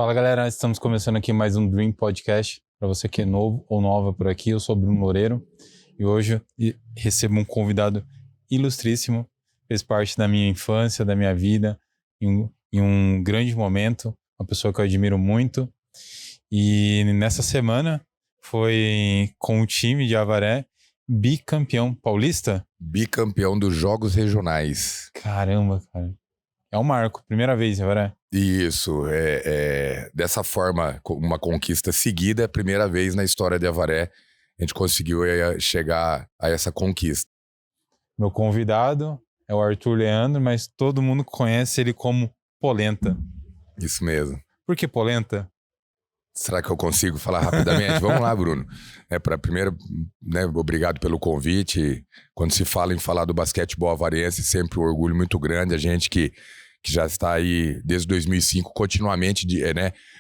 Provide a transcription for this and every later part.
Fala galera, estamos começando aqui mais um Dream Podcast. Para você que é novo ou nova por aqui, eu sou o Bruno Loureiro e hoje recebo um convidado ilustríssimo, fez parte da minha infância, da minha vida, em um grande momento, uma pessoa que eu admiro muito. E nessa semana foi com o time de Avaré, bicampeão paulista. Bicampeão dos Jogos Regionais. Caramba, cara. É um marco, primeira vez, Avaré. Isso, dessa forma, uma conquista seguida, primeira vez na história de Avaré, a gente conseguiu chegar a essa conquista. Meu convidado é o Arthur Leandro, mas todo mundo conhece ele como Polenta. Isso mesmo. Por que Polenta? Será que eu consigo falar rapidamente? Vamos lá, Bruno. Primeiro, obrigado pelo convite. Quando se fala em falar do basquetebol avarense, sempre um orgulho muito grande. A gente que já está aí desde 2005 continuamente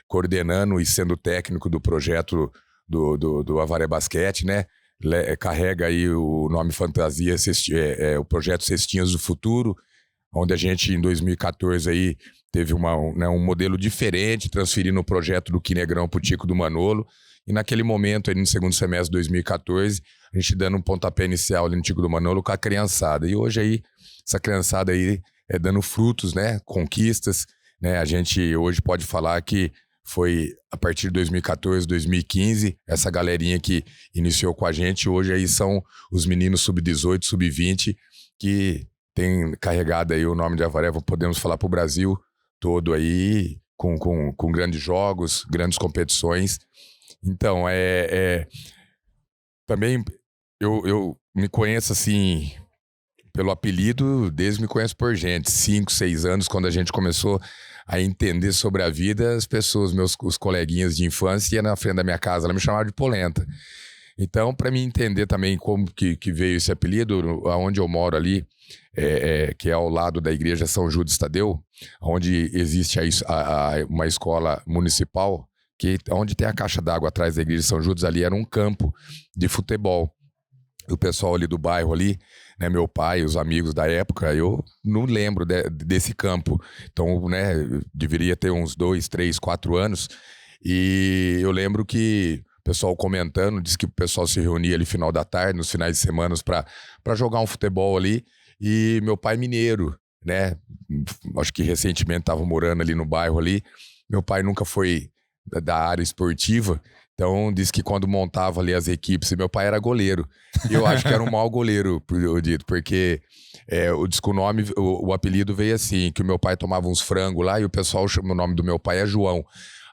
coordenando e sendo técnico do projeto do Avaré Basquete, né? Carrega aí o nome fantasia, o projeto Cestinhas do Futuro, onde a gente em 2014 aí teve um modelo diferente, transferindo o projeto do Quinegrão para o Tico do Manolo, e naquele momento, aí no segundo semestre de 2014, a gente dando um pontapé inicial ali no Tico do Manolo com a criançada, e hoje aí, essa criançada aí dando frutos, né, conquistas, né, a gente hoje pode falar que foi a partir de 2014, 2015, essa galerinha que iniciou com a gente, hoje aí são os meninos sub-18, sub-20, que tem carregado aí o nome de Avaré, podemos falar para o Brasil todo aí, com grandes jogos, grandes competições. Então, também eu me conheço assim pelo apelido, desde me conheço por gente, 5, 6 anos, quando a gente começou a entender sobre a vida, as pessoas, os coleguinhas de infância, iam na frente da minha casa, ela me chamava de Polenta. Então, para mim entender também como que veio esse apelido, aonde eu moro ali, que é ao lado da igreja São Judas Tadeu, onde existe uma escola municipal, onde tem a caixa d'água atrás da igreja São Judas, ali era um campo de futebol. O pessoal ali do bairro ali, né, meu pai, os amigos da época, eu não lembro desse campo. Então, né, deveria ter uns 2, 3, 4 anos. E eu lembro que o pessoal comentando, disse que o pessoal se reunia ali no final da tarde, nos finais de semana, para jogar um futebol ali. E meu pai mineiro, né, acho que recentemente estava morando ali no bairro ali. Meu pai nunca foi da área esportiva, então disse que quando montava ali as equipes, meu pai era goleiro. E eu acho que era um mau goleiro, eu dito, porque o apelido veio assim, que o meu pai tomava uns frangos lá e o pessoal chama, o nome do meu pai é João.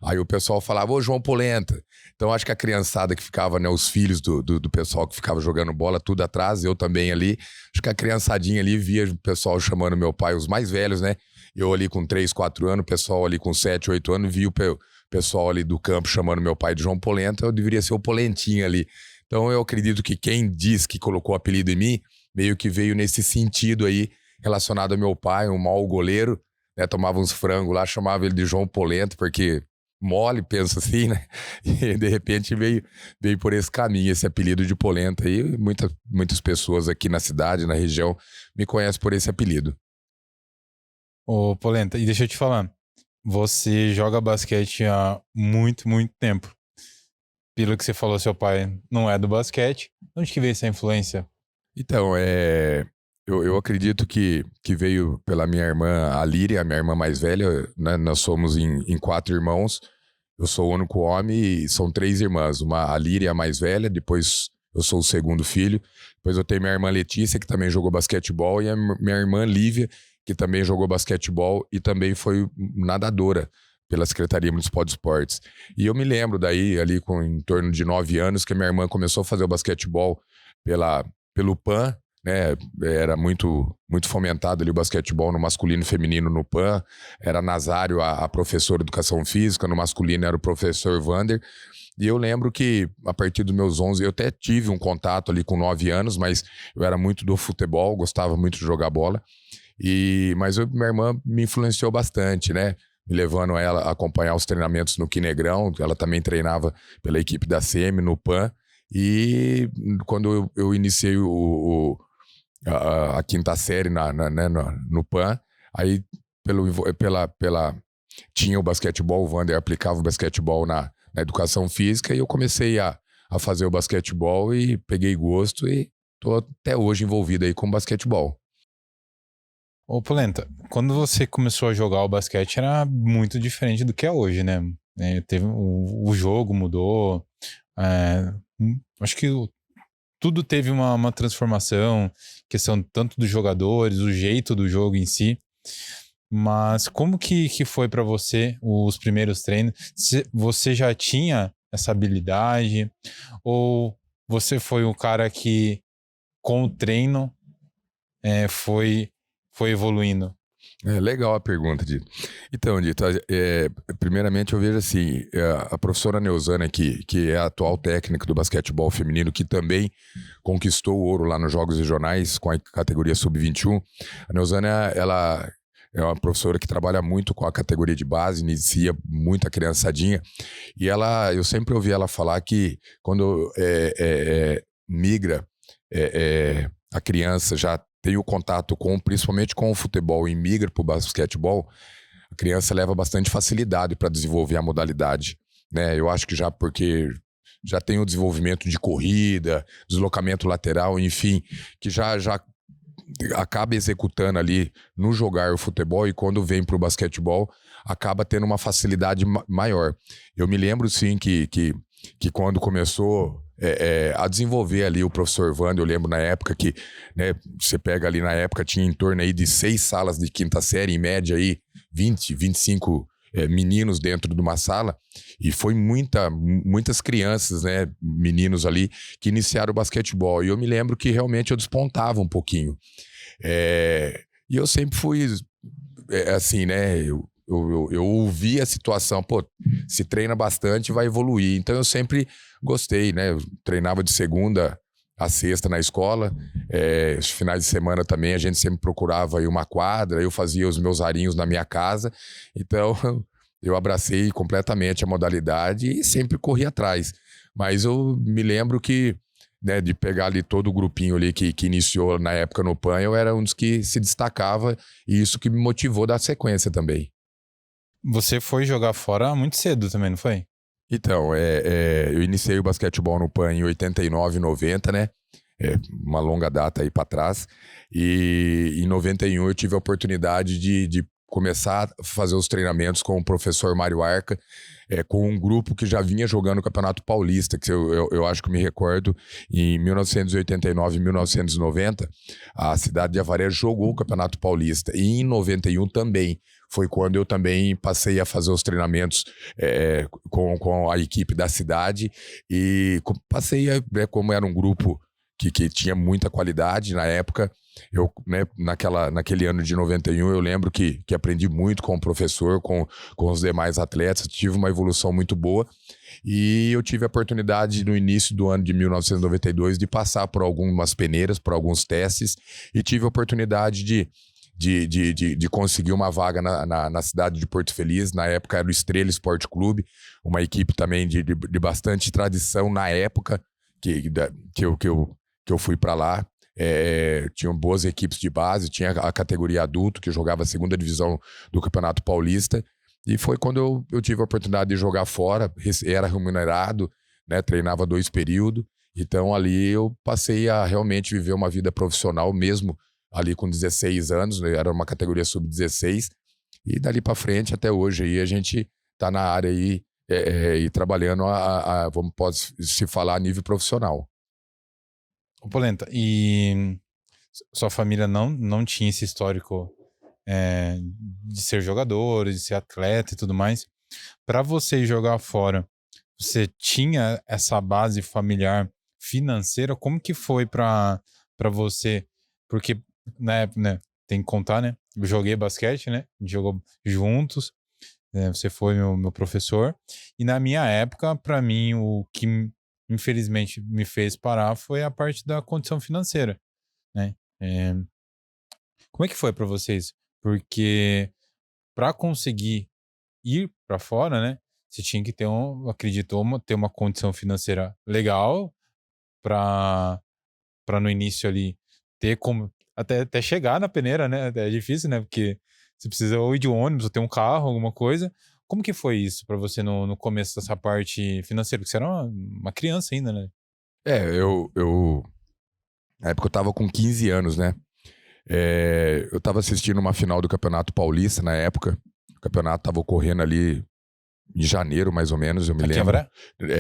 Aí o pessoal falava, ô João Polenta. Então acho que a criançada que ficava, né, os filhos do pessoal que ficava jogando bola, tudo atrás, eu também ali, acho que a criançadinha ali via o pessoal chamando meu pai, os mais velhos, né? Eu ali com 3, 4 anos, o pessoal ali com 7, 8 anos, via o pessoal ali do campo chamando meu pai de João Polenta, eu deveria ser o Polentinha ali. Então eu acredito que quem diz que colocou o apelido em mim, meio que veio nesse sentido aí, relacionado ao meu pai, um mau goleiro, né, tomava uns frangos lá, chamava ele de João Polenta, porque mole, pensa assim, né, e de repente veio por esse caminho, esse apelido de Polenta aí, muitas pessoas aqui na cidade, na região, me conhecem por esse apelido. Ô Polenta, e deixa eu te falar, você joga basquete há muito, muito tempo. Pelo que você falou, seu pai não é do basquete. Onde que veio essa influência? Então, eu acredito que veio pela minha irmã, a Líria, a minha irmã mais velha, né? Nós somos em 4 irmãos. Eu sou o único homem e são 3 irmãs. A Líria, a mais velha, depois eu sou o segundo filho. Depois eu tenho minha irmã Letícia, que também jogou basquetebol, e a minha irmã Lívia, que também jogou basquetebol e também foi nadadora pela Secretaria Municipal de Esportes. E eu me lembro daí, ali em torno de 9 anos, que a minha irmã começou a fazer o basquetebol pelo PAN, né? Era muito, muito fomentado ali o basquetebol no masculino e feminino no PAN. Era Nazário, a professora de educação física, no masculino era o professor Vander. E eu lembro que a partir dos meus 11, eu até tive um contato ali com 9 anos, mas eu era muito do futebol, gostava muito de jogar bola. Mas minha irmã me influenciou bastante, né? Me levando ela a acompanhar os treinamentos no Quinegrão. Ela também treinava pela equipe da CM, no PAN. E quando eu iniciei a quinta série no PAN, aí tinha o basquetebol, o Wander aplicava o basquetebol na educação física e eu comecei a fazer o basquetebol e peguei gosto e tô até hoje envolvido aí com basquetebol. Ô, Polenta, quando você começou a jogar o basquete era muito diferente do que é hoje, né? Teve, o jogo mudou, acho que tudo teve uma transformação, questão tanto dos jogadores, o jeito do jogo em si. Mas como que foi para você os primeiros treinos? Você já tinha essa habilidade? Ou você foi o cara que, com o treino, foi evoluindo? É legal a pergunta, Dito. Então, Dito, primeiramente eu vejo assim, a professora Neusana, que é a atual técnica do basquetebol feminino, que também conquistou o ouro lá nos Jogos Regionais com a categoria Sub-21, a Neusana, ela é uma professora que trabalha muito com a categoria de base, inicia muita criançadinha, e eu sempre ouvi ela falar que quando migra a criança já tem o contato principalmente com o futebol e migra para o basquetebol, a criança leva bastante facilidade para desenvolver a modalidade, né? Eu acho que já porque já tem o desenvolvimento de corrida, deslocamento lateral, enfim, que já acaba executando ali no jogar o futebol e quando vem para o basquetebol acaba tendo uma facilidade maior. Eu me lembro sim que quando começou a desenvolver ali o professor Wander, eu lembro na época que, né, você pega ali na época, tinha em torno aí de 6 salas de quinta série, em média aí 20, 25 meninos dentro de uma sala, e foi muitas crianças, né, meninos ali, que iniciaram o basquetebol, e eu me lembro que realmente eu despontava um pouquinho. E eu sempre fui, assim, né, eu ouvi a situação, pô, se treina bastante, vai evoluir. Então eu sempre gostei, né? Eu treinava de segunda a sexta na escola, os finais de semana também a gente sempre procurava aí uma quadra, eu fazia os meus arinhos na minha casa, então eu abracei completamente a modalidade e sempre corri atrás. Mas eu me lembro que, né, de pegar ali todo o grupinho ali que iniciou na época no PAN, eu era um dos que se destacava e isso que me motivou a dar sequência também. Você foi jogar fora muito cedo também, não foi? Então, eu iniciei o basquetebol no PAN em 89, 90, né? Uma longa data aí para trás. E em 91 eu tive a oportunidade de começar a fazer os treinamentos com o professor Mário Arca, com um grupo que já vinha jogando o Campeonato Paulista, que eu acho que me recordo, em 1989 e 1990, a cidade de Avaré jogou o Campeonato Paulista. E em 91 também. Foi quando eu também passei a fazer os treinamentos com a equipe da cidade e passei como era um grupo que tinha muita qualidade na época, eu, né, naquele ano de 91, eu lembro que aprendi muito com o professor, com os demais atletas, tive uma evolução muito boa e eu tive a oportunidade no início do ano de 1992 de passar por algumas peneiras, por alguns testes e tive a oportunidade de conseguir uma vaga na cidade de Porto Feliz. Na época era o Estrela Esporte Clube, uma equipe também de bastante tradição na época que eu fui para lá. Tinham boas equipes de base, tinha a categoria adulto, que jogava a segunda divisão do Campeonato Paulista, e foi quando eu tive a oportunidade de jogar fora, era remunerado, né, treinava 2 períodos, então ali eu passei a realmente viver uma vida profissional mesmo, ali com 16 anos, né, era uma categoria sub-16, e dali para frente até hoje aí a gente tá na área aí e trabalhando pode se falar a nível profissional. Ô, Polenta, e sua família não tinha esse histórico de ser jogador, de ser atleta e tudo mais. Para você jogar fora, você tinha essa base familiar financeira? Como que foi para você? Porque, né, tem que contar, né? Eu joguei basquete, né? A gente jogou juntos. Você foi meu professor. E na minha época, para mim, o que infelizmente me fez parar foi a parte da condição financeira, né? Como é que foi para vocês? Porque para conseguir ir para fora, né? Você tinha que ter acreditou, ter uma condição financeira legal para no início ali ter como até chegar na peneira, né? É difícil, né? Porque você precisa ou ir de ônibus, ou ter um carro, alguma coisa. Como que foi isso pra você no começo dessa parte financeira? Porque você era uma criança ainda, né? Na época eu tava com 15 anos, né? Eu tava assistindo uma final do Campeonato Paulista na época. O campeonato tava ocorrendo ali em janeiro, mais ou menos, eu me Aqui em lembro. Avaré?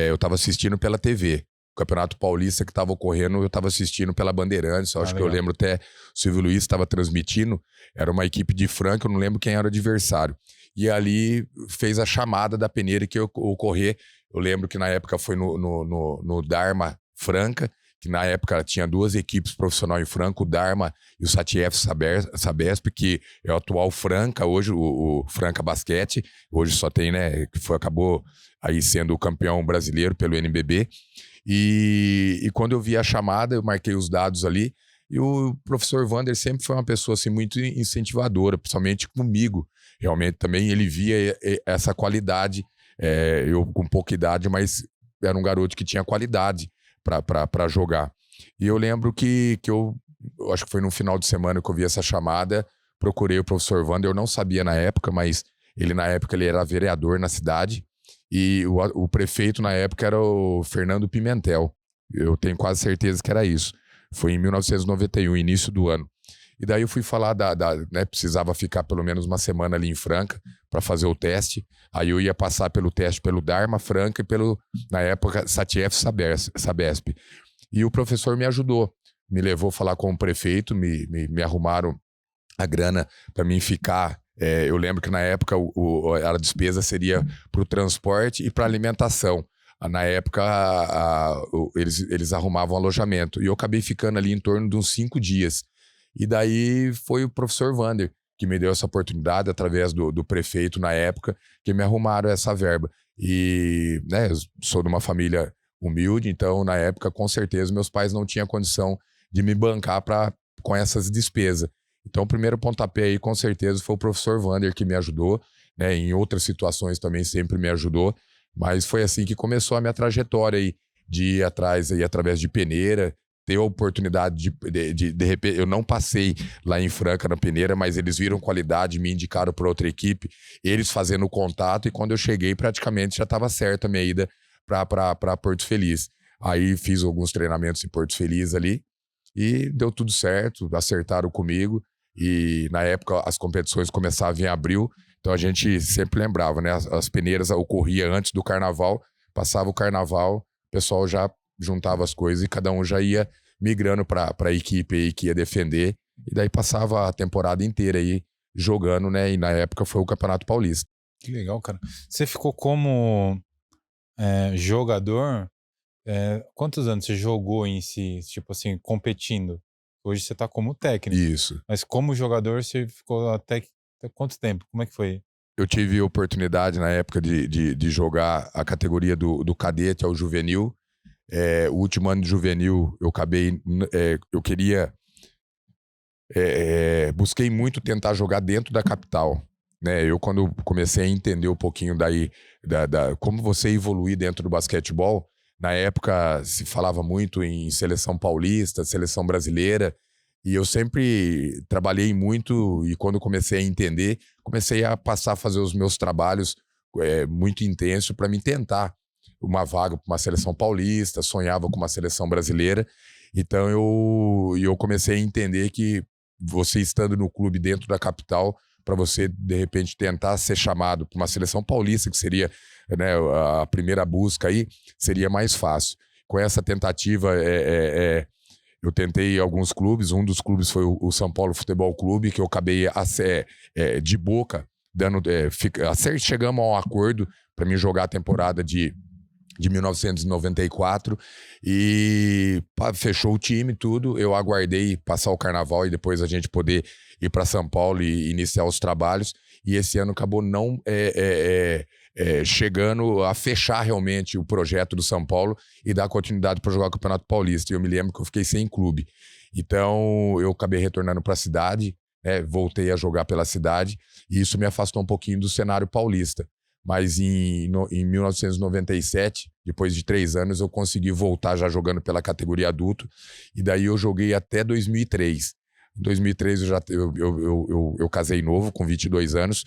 Eu tava assistindo pela TV. O Campeonato Paulista que tava ocorrendo, eu tava assistindo pela Bandeirantes. Eu acho que eu Legal. lembro até, o Silvio Luiz estava transmitindo. Era uma equipe de Franca, eu não lembro quem era o adversário. E ali fez a chamada da peneira que ia ocorrer. Eu lembro que na época foi no Dharma Franca, que na época tinha duas equipes profissionais em Franca, o Dharma e o Satief Sabesp, que é o atual Franca, hoje o Franca Basquete, hoje só tem, né, acabou aí sendo o campeão brasileiro pelo NBB. E quando eu vi a chamada, eu marquei os dados ali, e o professor Wander sempre foi uma pessoa assim, muito incentivadora, principalmente comigo. Realmente também ele via essa qualidade, eu com pouca idade, mas era um garoto que tinha qualidade para jogar. E eu lembro que eu acho que foi no final de semana que eu vi essa chamada, procurei o professor Wander, eu não sabia na época, mas na época ele era vereador na cidade, e o prefeito na época era o Fernando Pimentel. Eu tenho quase certeza que era isso. Foi em 1991, início do ano. E daí eu fui falar né, precisava ficar pelo menos uma semana ali em Franca para fazer o teste. Aí eu ia passar pelo teste pelo Dharma Franca e na época, Satief Sabesp. E o professor me ajudou. Me levou a falar com o prefeito, me arrumaram a grana para mim ficar. Eu lembro que na época a despesa seria para o transporte e para alimentação. Na época eles arrumavam alojamento. E eu acabei ficando ali em torno de uns 5 dias. E daí foi o professor Wander que me deu essa oportunidade, através do prefeito na época, que me arrumaram essa verba. E, né, eu sou de uma família humilde, então na época, com certeza, meus pais não tinham condição de me bancar com essas despesas. Então o primeiro pontapé aí, com certeza, foi o professor Wander que me ajudou, né, em outras situações também sempre me ajudou, mas foi assim que começou a minha trajetória aí, de ir atrás aí, através de peneira, ter a oportunidade de repente, eu não passei lá em Franca na peneira, mas eles viram qualidade, me indicaram para outra equipe, eles fazendo o contato, e quando eu cheguei praticamente já estava certa a minha ida para Porto Feliz. Aí fiz alguns treinamentos em Porto Feliz ali e deu tudo certo, acertaram comigo, e na época as competições começavam em abril, então a gente sempre lembrava, né? As peneiras ocorriam antes do carnaval, passava o carnaval, o pessoal já juntava as coisas e cada um já ia migrando para a equipe aí que ia defender, e daí passava a temporada inteira aí jogando, né? E na época foi o Campeonato Paulista. Que legal, cara. Você ficou como jogador, quantos anos você jogou em si, tipo assim, competindo? Hoje você tá como técnico, Isso. mas como jogador você ficou até quanto tempo? Como é que foi? Eu tive a oportunidade na época de jogar a categoria do cadete ao juvenil. O último ano de juvenil eu acabei, eu queria, busquei muito tentar jogar dentro da capital, né? Eu quando comecei a entender um pouquinho daí como você evoluir dentro do basquetebol, na época se falava muito em seleção paulista, seleção brasileira, e eu sempre trabalhei muito, e quando comecei a entender, comecei a passar a fazer os meus trabalhos muito intensos para me tentar uma vaga para uma seleção paulista, sonhava com uma seleção brasileira. Então eu comecei a entender que você estando no clube dentro da capital, para você de repente tentar ser chamado para uma seleção paulista, que seria, né, a primeira busca aí, seria mais fácil. Com essa tentativa, eu tentei alguns clubes, um dos clubes foi o São Paulo Futebol Clube, que eu acabei de boca, chegamos a um acordo para mim jogar a temporada de 1994, e fechou o time, tudo. Eu aguardei passar o carnaval e depois a gente poder ir para São Paulo e iniciar os trabalhos, e esse ano acabou não chegando a fechar realmente o projeto do São Paulo e dar continuidade para jogar o Campeonato Paulista. E eu me lembro que eu fiquei sem clube, então eu acabei retornando para a cidade, voltei a jogar pela cidade, e isso me afastou um pouquinho do cenário paulista. Mas em 1997, depois de 3 anos, eu consegui voltar já jogando pela categoria adulto. E daí eu joguei até 2003. Em 2003 eu casei novo, com 22 anos.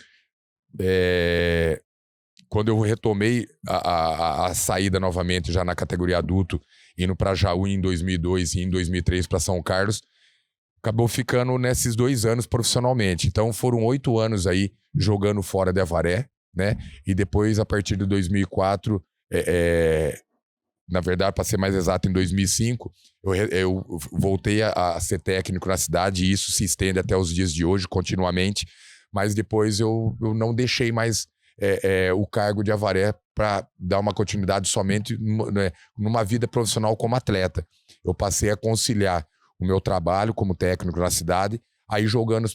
Quando eu retomei a saída novamente, já na categoria adulto, indo para Jaú em 2002 e em 2003 para São Carlos, acabou ficando nesses 2 anos profissionalmente. Então foram 8 anos aí jogando fora de Avaré, né? E depois, a partir de 2004, na verdade, para ser mais exato, em 2005, eu voltei a ser técnico na cidade, e isso se estende até os dias de hoje, continuamente. Mas depois eu não deixei mais o cargo de Avaré para dar uma continuidade somente numa vida profissional como atleta. Eu passei a conciliar o meu trabalho como técnico na cidade, aí jogando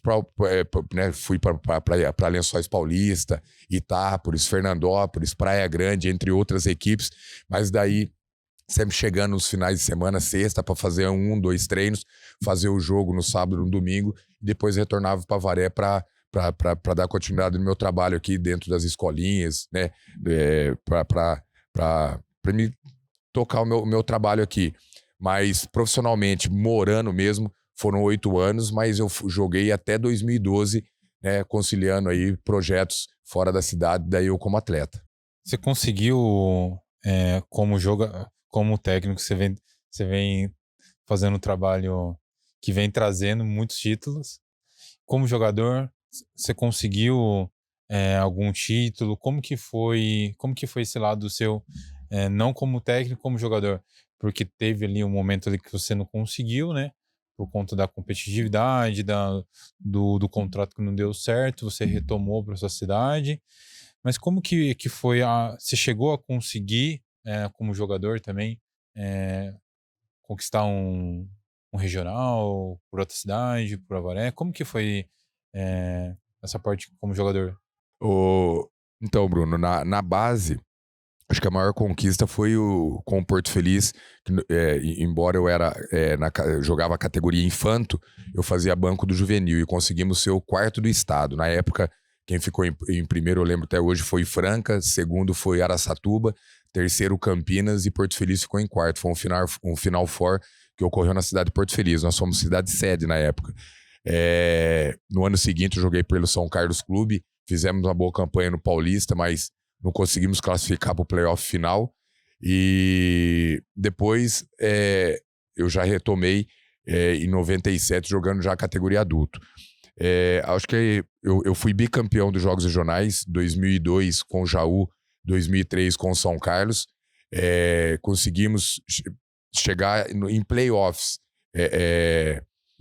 fui para Lençóis Paulista, Itápolis, Fernandópolis, Praia Grande, entre outras equipes, mas daí sempre chegando nos finais de semana, sexta, para fazer 1, 2 treinos, fazer o jogo no sábado, no domingo, e depois retornava para Avaré para dar continuidade no meu trabalho aqui dentro das escolinhas, né? Para me tocar o meu trabalho aqui. Mas profissionalmente, morando mesmo, foram 8 anos, mas eu joguei até 2012, né? Conciliando aí projetos fora da cidade, daí eu como atleta. Você conseguiu, como técnico, você vem fazendo um trabalho que vem trazendo muitos títulos. Como jogador, você conseguiu algum título? Como que foi esse lado seu, não como técnico, como jogador? Porque teve ali um momento ali que você não conseguiu, né? Por conta da competitividade, do contrato que não deu certo, você retomou para sua cidade. Mas como que foi você chegou a conseguir, como jogador também, conquistar um regional por outra cidade, por Avaré? Como que foi essa parte como jogador? Então, Bruno, na base, acho que a maior conquista foi com o Porto Feliz, que, embora eu jogava a categoria infanto, eu fazia banco do juvenil e conseguimos ser o 4º do estado. Na época, quem ficou em primeiro, eu lembro até hoje, foi Franca, segundo foi Araçatuba, terceiro Campinas e Porto Feliz ficou em quarto. Foi um Final Four que ocorreu na cidade de Porto Feliz. Nós fomos cidade sede na época. No ano seguinte eu joguei pelo São Carlos Clube, fizemos uma boa campanha no Paulista, mas não conseguimos classificar para o playoff final. E depois eu já retomei em 97 jogando já a categoria adulto. Acho que eu fui bicampeão dos Jogos Regionais, 2002 com o Jaú, 2003 com o São Carlos. Conseguimos chegar em playoffs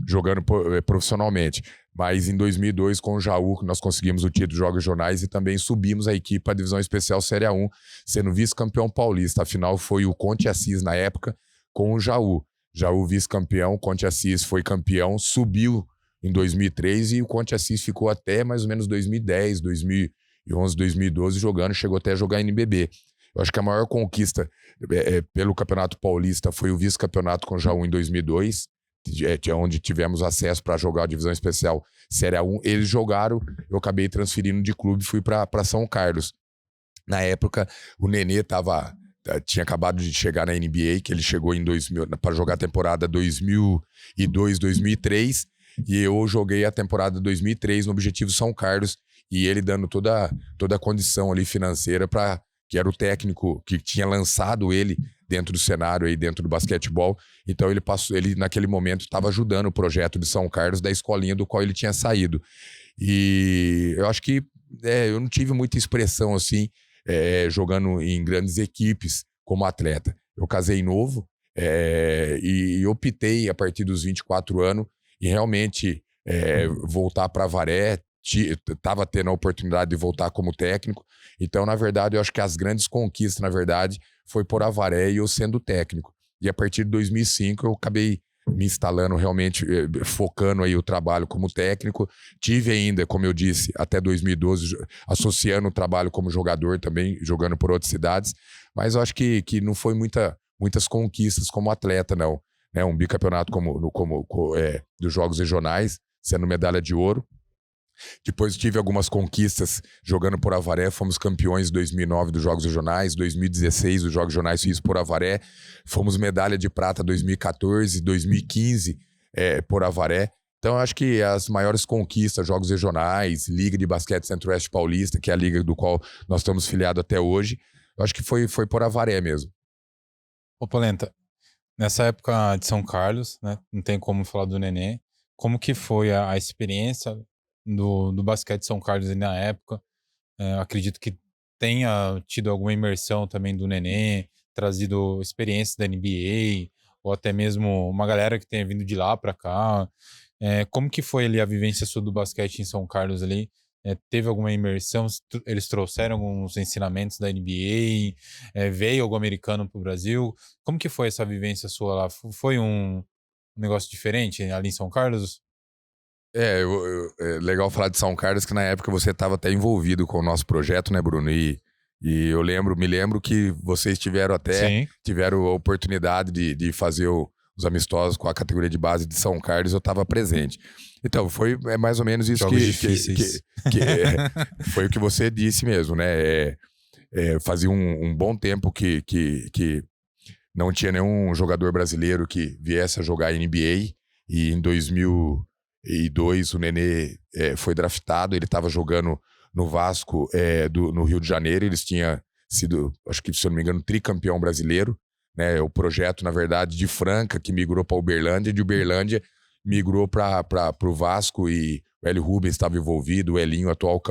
jogando profissionalmente. Mas em 2002 com o Jaú nós conseguimos o título dos Jogos Regionais e também subimos a equipe para a Divisão Especial Série A1, sendo vice-campeão paulista. Afinal foi o Conte Assis na época com o Jaú. Jaú vice-campeão, Conte Assis foi campeão, subiu em 2003 e o Conte Assis ficou até mais ou menos 2010, 2011, 2012 jogando, chegou até a jogar NBB. Eu acho que a maior conquista pelo Campeonato Paulista foi o vice-campeonato com o Jaú em 2002, onde tivemos acesso para jogar a Divisão Especial Série A1. Eles jogaram, eu acabei transferindo de clube e fui para São Carlos. Na época, o Nenê tinha acabado de chegar na NBA, que ele chegou em 2000 para jogar a temporada 2002, 2003, e eu joguei a temporada 2003 no Objetivo São Carlos, e ele dando toda a condição ali financeira que era o técnico que tinha lançado ele dentro do cenário aí, dentro do basquetebol. Então ele naquele momento estava ajudando o projeto de São Carlos, da escolinha do qual ele tinha saído. E eu acho que eu não tive muita expressão assim, jogando em grandes equipes como atleta. Eu casei novo e optei a partir dos 24 anos em realmente voltar para Avaré. Estava tendo a oportunidade de voltar como técnico. Então, na verdade, eu acho que as grandes conquistas, na verdade, foi por Avaré e eu sendo técnico. E a partir de 2005 eu acabei me instalando realmente, focando aí o trabalho como técnico. Tive ainda, como eu disse, até 2012, associando o trabalho como jogador também, jogando por outras cidades. Mas eu acho que não foi muitas conquistas como atleta, não. Um bicampeonato dos Jogos Regionais, sendo medalha de ouro. Depois tive algumas conquistas jogando por Avaré, fomos campeões em 2009 dos Jogos Regionais, 2016 dos Jogos Regionais fiz por Avaré, fomos medalha de prata 2014, 2015 por Avaré. Então, eu acho que as maiores conquistas, jogos regionais, Liga de Basquete Centro-Oeste Paulista, que é a liga do qual nós estamos filiados até hoje, eu acho que foi por Avaré mesmo. Ô, Polenta, nessa época de São Carlos, né? Não tem como falar do Nenê. Como que foi a experiência do basquete de São Carlos ali na época? Acredito que tenha tido alguma imersão também do Nenê, trazido experiências da NBA, ou até mesmo uma galera que tenha vindo de lá para cá. Como que foi ali a vivência sua do basquete em São Carlos ali? Teve alguma imersão? Eles trouxeram alguns ensinamentos da NBA? Veio algum americano para o Brasil? Como que foi essa vivência sua lá? Foi um negócio diferente ali em São Carlos? É legal falar de São Carlos, que na época você estava até envolvido com o nosso projeto, né, Bruno? E eu me lembro que vocês tiveram Sim. a oportunidade de fazer os amistosos com a categoria de base de São Carlos, eu estava presente. Então, foi mais ou menos isso Jogos difíceis. foi o que você disse mesmo, né? Fazia um bom tempo que não tinha nenhum jogador brasileiro que viesse a jogar NBA, e em 2002 o Nenê foi draftado, ele estava jogando no Vasco no Rio de Janeiro, eles tinham sido, acho que se eu não me engano, tricampeão brasileiro, né? O projeto, na verdade, de Franca, que migrou para Uberlândia, de Uberlândia migrou para o Vasco, e o Hélio Rubens estava envolvido, o Elinho, atual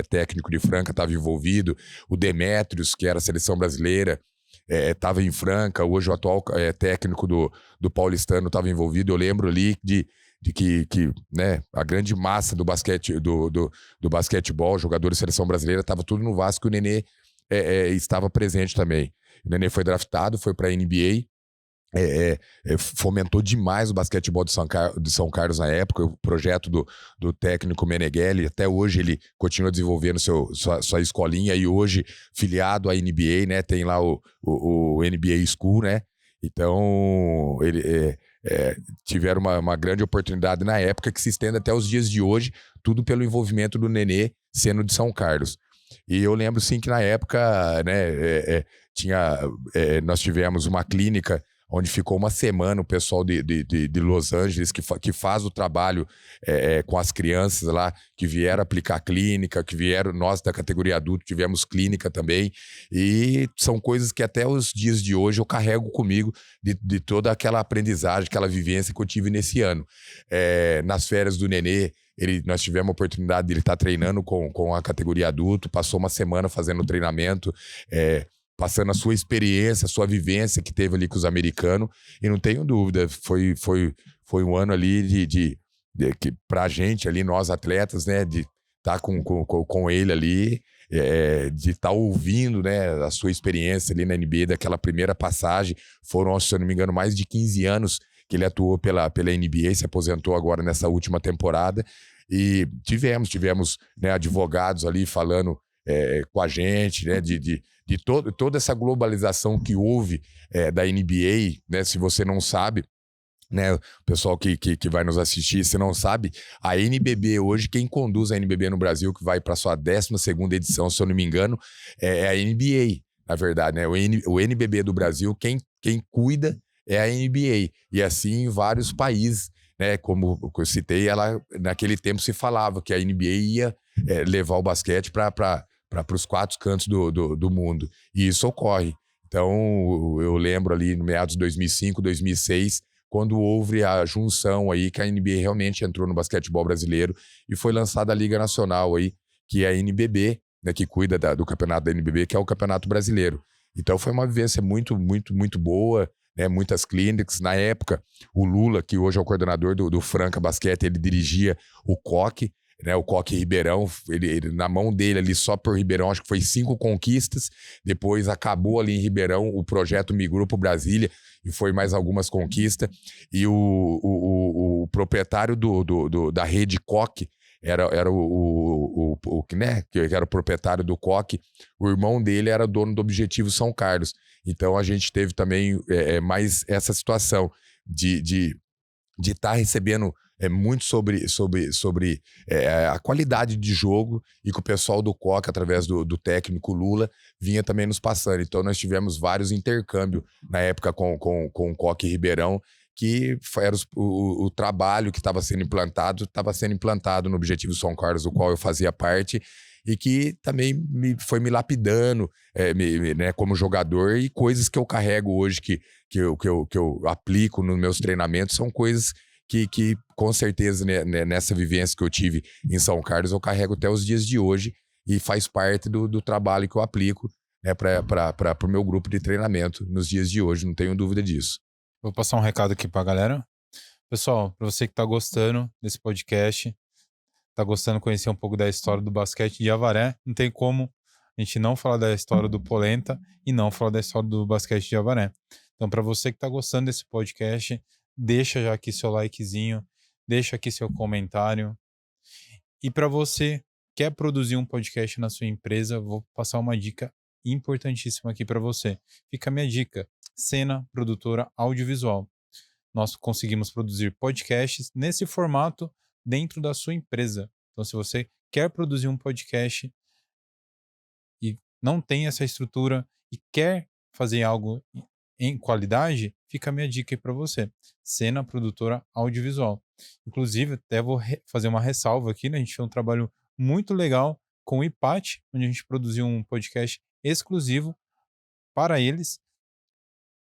técnico de Franca, estava envolvido, o Demétrios, que era a seleção brasileira, estava em Franca, hoje o atual técnico do Paulistano estava envolvido. Eu lembro ali de que né, a grande massa do basquete, do basquetebol, jogadores de seleção brasileira, estava tudo no Vasco, e o Nenê estava presente também. O Nenê foi draftado, foi para a NBA, fomentou demais o basquetebol de São Carlos na época, o projeto do técnico Meneghelli. Até hoje ele continua desenvolvendo sua escolinha, e hoje filiado à NBA, né? Tem lá o NBA School, né? Então tiveram uma grande oportunidade na época, que se estende até os dias de hoje, tudo pelo envolvimento do Nenê sendo de São Carlos. E eu lembro sim que na época, né, nós tivemos uma clínica onde ficou uma semana o pessoal de Los Angeles, que faz o trabalho com as crianças lá, que vieram aplicar clínica, que vieram, nós da categoria adulto tivemos clínica também, e são coisas que até os dias de hoje eu carrego comigo, de toda aquela aprendizagem, aquela vivência que eu tive nesse ano. Nas férias do Nenê, nós tivemos a oportunidade de ele estar treinando com a categoria adulto, passou uma semana fazendo treinamento, passando a sua experiência, a sua vivência que teve ali com os americanos, e não tenho dúvida, foi um ano ali que pra gente ali, nós atletas, né, de estar com ele ali, de estar ouvindo, né, a sua experiência ali na NBA, daquela primeira passagem. Foram, se eu não me engano, mais de 15 anos que ele atuou pela NBA, se aposentou agora nessa última temporada, e tivemos né, advogados ali falando com a gente, né, de toda essa globalização que houve da NBA, né? Se você não sabe, né, o pessoal que vai nos assistir, se não sabe, a NBB hoje, quem conduz a NBB no Brasil, que vai para sua 12ª edição, se eu não me engano, é a NBA, na verdade, né? O NBB do Brasil, quem cuida é a NBA, e assim em vários países, né? Como eu citei, naquele tempo se falava que a NBA ia levar o basquete para os 4 cantos do mundo. E isso ocorre. Então, eu lembro ali no meados de 2005, 2006, quando houve a junção aí, que a NBA realmente entrou no basquetebol brasileiro, e foi lançada a Liga Nacional aí, que é a NBB, né, que cuida do campeonato da NBB, que é o Campeonato Brasileiro. Então, foi uma vivência muito, muito, muito boa, né, muitas clínicas. Na época, o Lula, que hoje é o coordenador do Franca Basquete, ele dirigia o COC, né, o Coque Ribeirão, ele, na mão dele ali, só por Ribeirão, acho que foi 5 conquistas. Depois acabou ali em Ribeirão, o projeto migrou para Brasília e foi mais algumas conquistas. E o proprietário da rede Coque era né, que era o proprietário do Coque. O irmão dele era dono do Objetivo São Carlos. Então a gente teve também mais essa situação de estar recebendo muito sobre a qualidade de jogo, e que o pessoal do COC, através do técnico Lula, vinha também nos passando. Então nós tivemos vários intercâmbios na época com o COC Ribeirão, que era o trabalho que estava sendo implantado no Objetivo São Carlos, do qual eu fazia parte, e que também foi me lapidando né, como jogador, e coisas que eu carrego hoje, que eu aplico nos meus treinamentos, são coisas que com certeza, né, nessa vivência que eu tive em São Carlos, eu carrego até os dias de hoje, e faz parte do trabalho que eu aplico, né, para o meu grupo de treinamento nos dias de hoje, não tenho dúvida disso. Vou passar um recado aqui pra galera. Pessoal, para você que tá gostando desse podcast, tá gostando de conhecer um pouco da história do basquete de Avaré, não tem como a gente não falar da história do Polenta e não falar da história do basquete de Avaré. Então, para você que tá gostando desse podcast, deixa já aqui seu likezinho, deixa aqui seu comentário. E para você que quer produzir um podcast na sua empresa, vou passar uma dica importantíssima aqui para você. Fica a minha dica: Cena Produtora Audiovisual. Nós conseguimos produzir podcasts nesse formato dentro da sua empresa. Então, se você quer produzir um podcast e não tem essa estrutura e quer fazer algo em qualidade, fica a minha dica aí para você. Cena Produtora Audiovisual. Inclusive, até vou fazer uma ressalva aqui, né? A gente fez um trabalho muito legal com o IPAT, onde a gente produziu um podcast exclusivo para eles.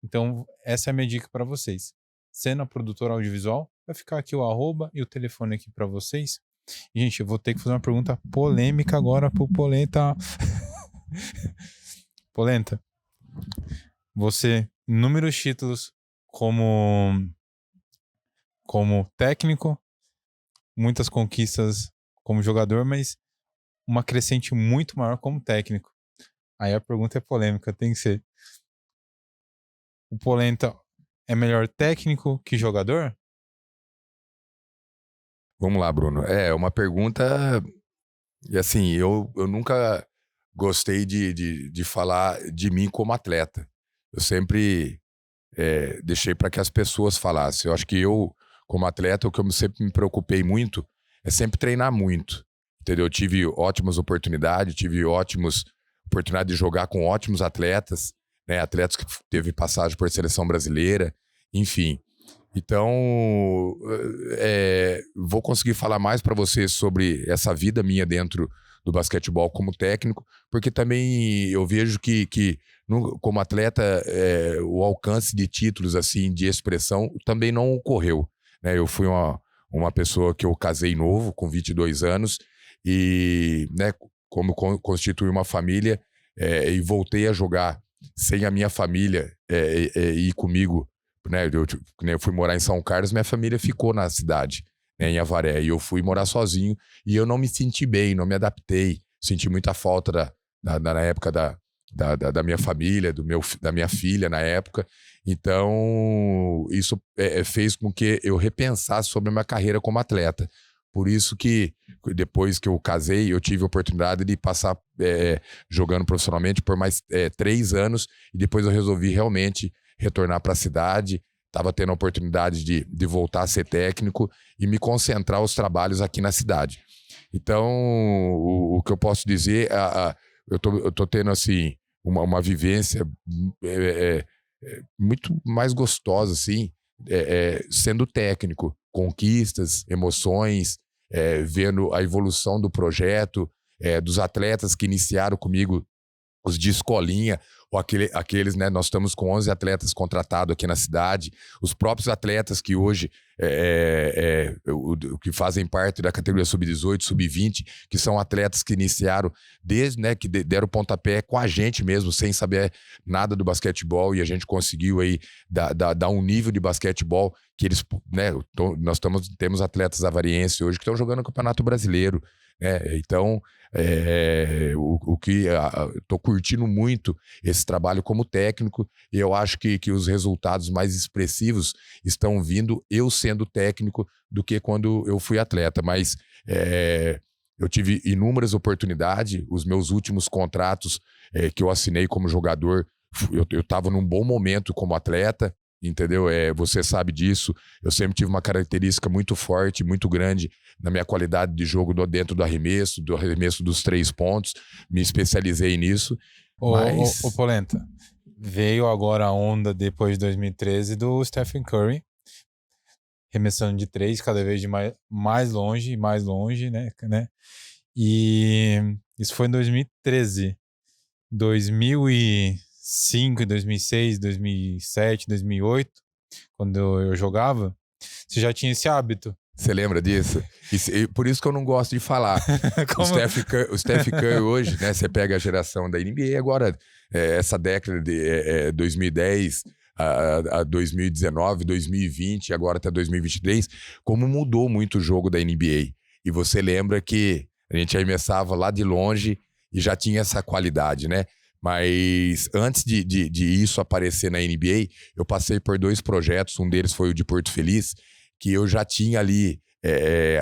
Então, essa é a minha dica para vocês. Cena Produtora Audiovisual. Vai ficar aqui o arroba e o telefone aqui para vocês. E, gente, eu vou ter que fazer uma pergunta polêmica agora pro Polenta. Polenta, você, inúmeros títulos como técnico, muitas conquistas como jogador, mas uma crescente muito maior como técnico. Aí a pergunta é polêmica, tem que ser: o Polenta é melhor técnico que jogador? Vamos lá, Bruno. É uma pergunta. E assim, eu nunca gostei de falar de mim como atleta. Eu sempre deixei para que as pessoas falassem. Eu acho que eu, como atleta, o que eu sempre me preocupei muito é sempre treinar muito. Entendeu? Eu tive ótimas oportunidades, oportunidade de jogar com ótimos atletas, né? Atletas que teve passagem por seleção brasileira, enfim. Então, vou conseguir falar mais para você sobre essa vida minha dentro do basquetebol como técnico, porque também eu vejo que como atleta, o alcance de títulos, assim, de expressão, também não ocorreu, né? Eu fui uma pessoa que eu casei novo, com 22 anos, e, né, como constituí uma família, e voltei a jogar sem a minha família ir comigo, né? Eu fui morar em São Carlos, minha família ficou na cidade, né, em Avaré, e eu fui morar sozinho, e eu não me senti bem, não me adaptei, senti muita falta na época da minha família, da minha filha na época. Então isso fez com que eu repensasse sobre a minha carreira como atleta. Por isso que depois que eu casei, eu tive a oportunidade de passar jogando profissionalmente por mais 3 anos, e depois eu resolvi realmente retornar para a cidade. Estava tendo a oportunidade de voltar a ser técnico e me concentrar os trabalhos aqui na cidade. Então, o que eu posso dizer, eu tô tendo assim uma vivência muito mais gostosa, assim, sendo técnico, conquistas, emoções, vendo a evolução do projeto, dos atletas que iniciaram comigo, os de escolinha, ou aqueles, né? Nós estamos com 11 atletas contratados aqui na cidade, os próprios atletas que hoje que fazem parte da categoria sub-18, sub-20, que são atletas que iniciaram desde, né, que deram pontapé com a gente mesmo, sem saber nada do basquetebol, e a gente conseguiu aí dar um nível de basquetebol que eles, né, nós temos atletas avarienses hoje que estão jogando no Campeonato Brasileiro, né? Então, estou curtindo muito esse trabalho como técnico, e eu acho que os resultados mais expressivos estão vindo eu sendo técnico do que quando eu fui atleta. Mas eu tive inúmeras oportunidades. Os meus últimos contratos que eu assinei como jogador, eu estava num bom momento como atleta, entendeu? Você sabe disso. Eu sempre tive uma característica muito forte, muito grande na minha qualidade de jogo dentro do arremesso dos 3 pontos. Me especializei nisso. Polenta, veio agora a onda depois de 2013 do Stephen Curry, arremessando de 3 cada vez de mais longe, né? E isso foi em 2013. 2005, 2006, 2007, 2008, quando eu jogava, você já tinha esse hábito. Você lembra disso? E por isso que eu não gosto de falar. O Steph Curry hoje, né? Você pega a geração da NBA agora, essa década de 2010 a 2019, 2020, agora até 2023, como mudou muito o jogo da NBA. E você lembra que a gente arremessava lá de longe e já tinha essa qualidade, né? Mas antes de isso aparecer na NBA, eu passei por 2 projetos, um deles foi o de Porto Feliz, que eu já tinha ali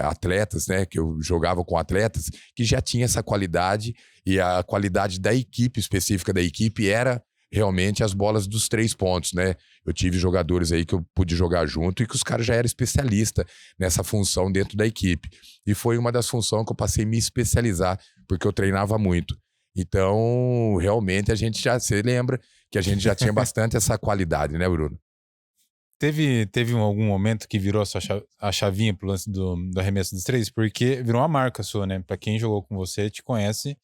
atletas, né, que eu jogava com atletas, que já tinha essa qualidade, e a qualidade da equipe, específica da equipe, era realmente as bolas dos 3 pontos, né? Eu tive jogadores aí que eu pude jogar junto e que os caras já eram especialistas nessa função dentro da equipe. E foi uma das funções que eu passei a me especializar, porque eu treinava muito. Então, realmente, você lembra que a gente já tinha bastante essa qualidade, né, Bruno? Teve algum momento que virou a chavinha pro lance do arremesso dos 3? Porque virou uma marca sua, né? Pra quem jogou com você, te conhece,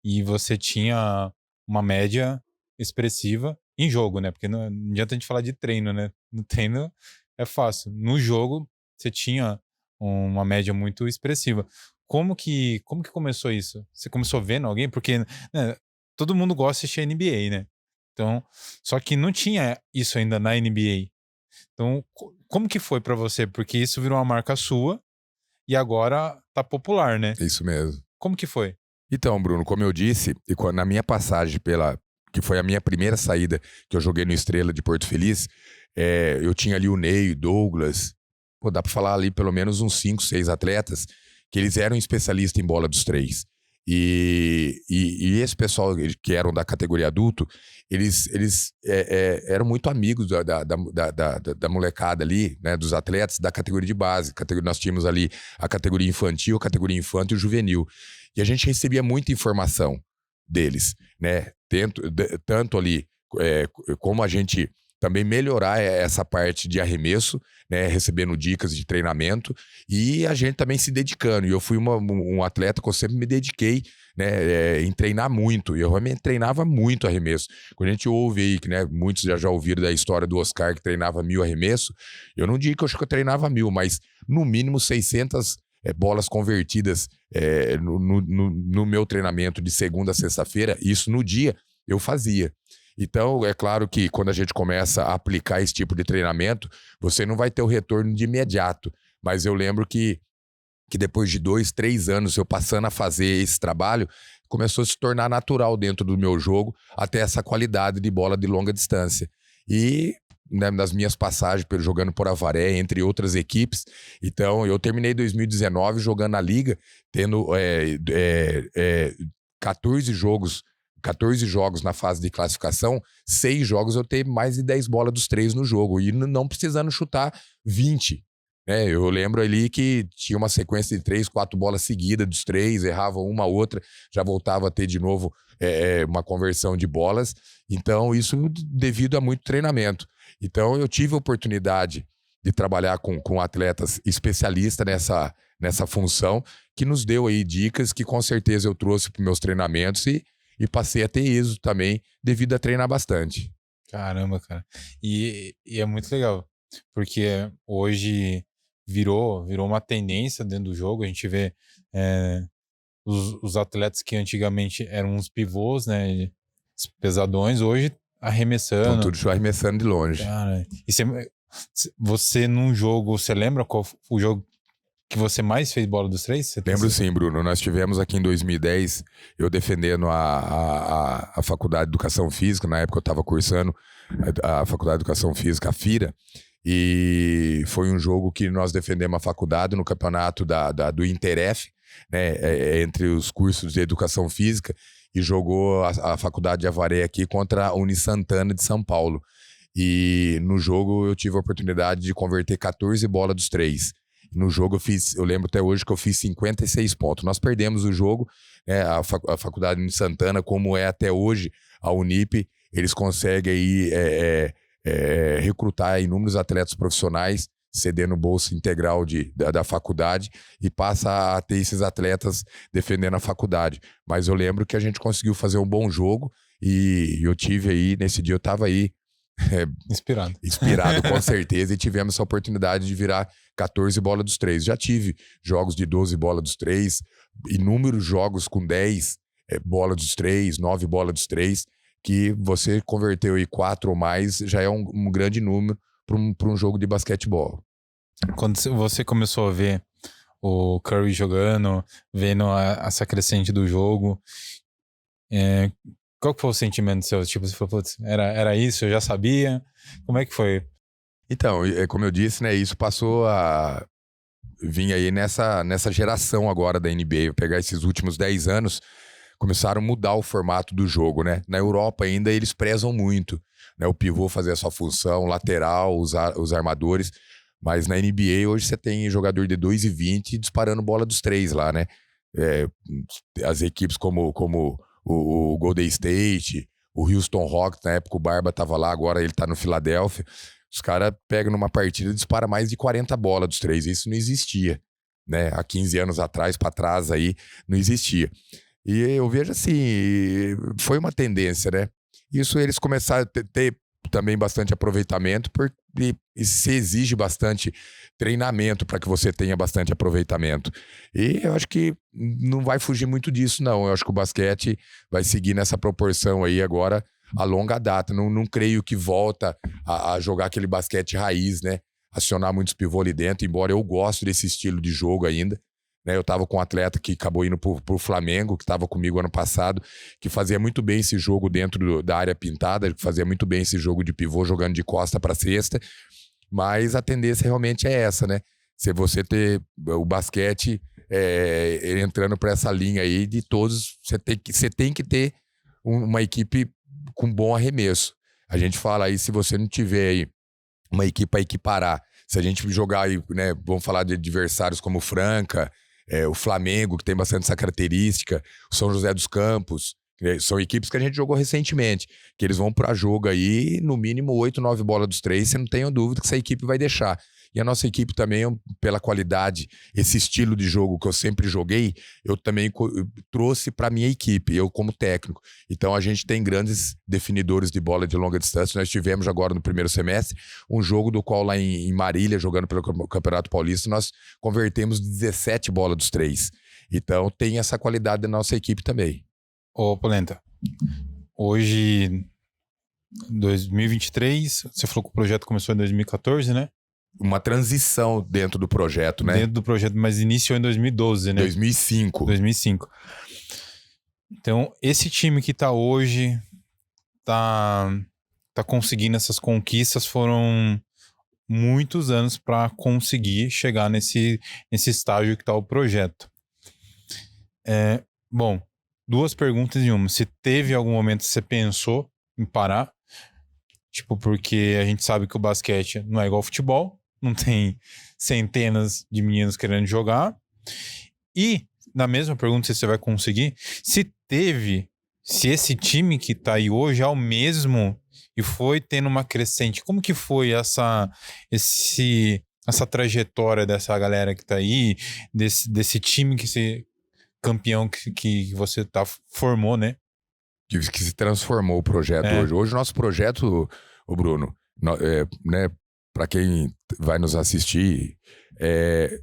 e você tinha uma média expressiva em jogo, né? Porque não adianta a gente falar de treino, né? No treino é fácil. No jogo, você tinha uma média muito expressiva. Como que começou isso? Você começou vendo alguém? Porque, né, todo mundo gosta de assistir NBA, né? Então, só que não tinha isso ainda na NBA. Então, como que foi pra você? Porque isso virou uma marca sua e agora tá popular, né? Isso mesmo. Como que foi? Então, Bruno, como eu disse, na minha passagem que foi a minha primeira saída que eu joguei no Estrela de Porto Feliz, eu tinha ali o Ney, Douglas, dá pra falar ali pelo menos uns 5, 6 atletas que eles eram especialistas em bola dos 3. E esse pessoal que eram da categoria adulto, eles eram muito amigos da molecada ali, né, dos atletas da categoria de base. Nós tínhamos ali a categoria infantil, a categoria infanto e o juvenil. E a gente recebia muita informação deles, né? Tanto ali como a gente também melhorar essa parte de arremesso, né, recebendo dicas de treinamento, e a gente também se dedicando. E eu fui um atleta que eu sempre me dediquei, né, em treinar muito. E eu realmente treinava muito arremesso. Quando a gente ouve aí, que, né, muitos já ouviram da história do Oscar, que treinava 1000 arremessos, eu não digo que eu acho que eu treinava 1000, mas no mínimo 600 bolas convertidas no meu treinamento de segunda a sexta-feira. Isso no dia eu fazia. Então, é claro que quando a gente começa a aplicar esse tipo de treinamento, você não vai ter o retorno de imediato. Mas eu lembro que depois de 2, 3 anos eu passando a fazer esse trabalho, começou a se tornar natural dentro do meu jogo, até essa qualidade de bola de longa distância. E, né, nas minhas passagens jogando por Avaré, entre outras equipes, então eu terminei 2019 jogando na Liga, tendo 14 jogos na fase de classificação, 6 jogos eu tenho mais de 10 bolas dos 3 no jogo, e não precisando chutar 20. Eu lembro ali que tinha uma sequência de 3, 4 bolas seguidas dos 3, errava uma outra, já voltava a ter de novo uma conversão de bolas. Então, isso devido a muito treinamento. Então, eu tive a oportunidade de trabalhar com atletas especialistas nessa função, que nos deu aí dicas que com certeza eu trouxe para os meus treinamentos e passei a ter êxito também, devido a treinar bastante. Caramba, cara. E é muito legal, porque hoje virou uma tendência dentro do jogo. A gente vê os atletas que antigamente eram uns pivôs, né, pesadões, hoje arremessando. Então tudo arremessando de longe. Cara, e você num jogo, você lembra qual foi o jogo que você mais fez bola dos 3? Lembro sim, Bruno. Nós tivemos aqui em 2010, eu defendendo a Faculdade de Educação Física. Na época eu estava cursando a Faculdade de Educação Física, a FIRA, e foi um jogo que nós defendemos a faculdade no campeonato do Interef, né, entre os cursos de Educação Física, e jogou a Faculdade de Avaré aqui contra a Unisantana de São Paulo. E no jogo eu tive a oportunidade de converter 14 bolas dos 3. No jogo eu lembro até hoje que eu fiz 56 pontos. Nós perdemos o jogo, né, a Faculdade de Santana, como é até hoje a Unip, eles conseguem aí, recrutar inúmeros atletas profissionais, cedendo bolsa integral da faculdade e passa a ter esses atletas defendendo a faculdade. Mas eu lembro que a gente conseguiu fazer um bom jogo e eu tive aí, nesse dia eu estava aí inspirado com certeza, e tivemos essa oportunidade de virar 14 bola dos 3. Já tive jogos de 12 bola dos 3, inúmeros jogos com 10 bola dos 3, 9 bola dos 3, que você converteu aí 4 ou mais, já é um grande número para um jogo de basquetebol. Quando você começou a ver o Curry jogando, vendo essa crescente do jogo, qual que foi o sentimento seu? Tipo, você falou, putz, era isso, eu já sabia. Como é que foi? Então, como eu disse, né, isso passou a vir aí nessa geração agora da NBA. Pegar esses últimos 10 anos, começaram a mudar o formato do jogo, né? Na Europa ainda eles prezam muito, né? O pivô fazer a sua função, lateral, os armadores. Mas na NBA hoje você tem jogador de 2,20 disparando bola dos 3 lá, né? As equipes como o Golden State, o Houston Rockets, na época o Barba tava lá, agora ele tá no Philadelphia. Os caras pegam numa partida e disparam mais de 40 bolas dos 3. Isso não existia, né? Há 15 anos atrás, para trás aí, não existia. E eu vejo assim, foi uma tendência, né? Isso eles começaram a ter também bastante aproveitamento, porque se exige bastante treinamento para que você tenha bastante aproveitamento. E eu acho que não vai fugir muito disso, não. Eu acho que o basquete vai seguir nessa proporção aí agora a longa data. Não creio que volta a jogar aquele basquete raiz, né? Acionar muitos pivôs ali dentro, embora eu goste desse estilo de jogo ainda. Eu estava com um atleta que acabou indo pro Flamengo, que estava comigo ano passado, que fazia muito bem esse jogo dentro da área pintada, que fazia muito bem esse jogo de pivô, jogando de costa para cesta. Mas a tendência realmente é essa, né? Se você ter o basquete entrando para essa linha aí de todos, você tem que ter uma equipe com bom arremesso. A gente fala aí, se você não tiver aí uma equipe para equiparar, se a gente jogar aí, né, vamos falar de adversários como o Franca, o Flamengo, que tem bastante essa característica, o São José dos Campos, são equipes que a gente jogou recentemente, que eles vão para jogo aí, no mínimo 8, 9 bolas dos 3, você não tenha dúvida que essa equipe vai deixar. E a nossa equipe também, pela qualidade, esse estilo de jogo que eu sempre joguei, eu também trouxe para minha equipe, eu como técnico. Então a gente tem grandes definidores de bola de longa distância. Nós tivemos agora no primeiro semestre um jogo do qual lá em Marília, jogando pelo Campeonato Paulista, nós convertemos 17 bolas dos 3. Então tem essa qualidade da nossa equipe também. Ô, Polenta, hoje, 2023, você falou que o projeto começou em 2014, né? Uma transição dentro do projeto, né? Dentro do projeto, mas iniciou em 2012, né? 2005. Então, esse time que tá hoje, tá conseguindo essas conquistas, foram muitos anos para conseguir chegar nesse estágio que tá o projeto. Bom, 2 perguntas em uma. Se teve algum momento que você pensou em parar, tipo, porque a gente sabe que o basquete não é igual ao futebol, não tem centenas de meninos querendo jogar. E, na mesma pergunta, não sei se você vai conseguir, se esse time que tá aí hoje é o mesmo e foi tendo uma crescente, como que foi essa trajetória dessa galera que tá aí, desse time campeão que você formou, né? Que se transformou o projeto hoje. Hoje o nosso projeto, o Bruno, né, para quem vai nos assistir,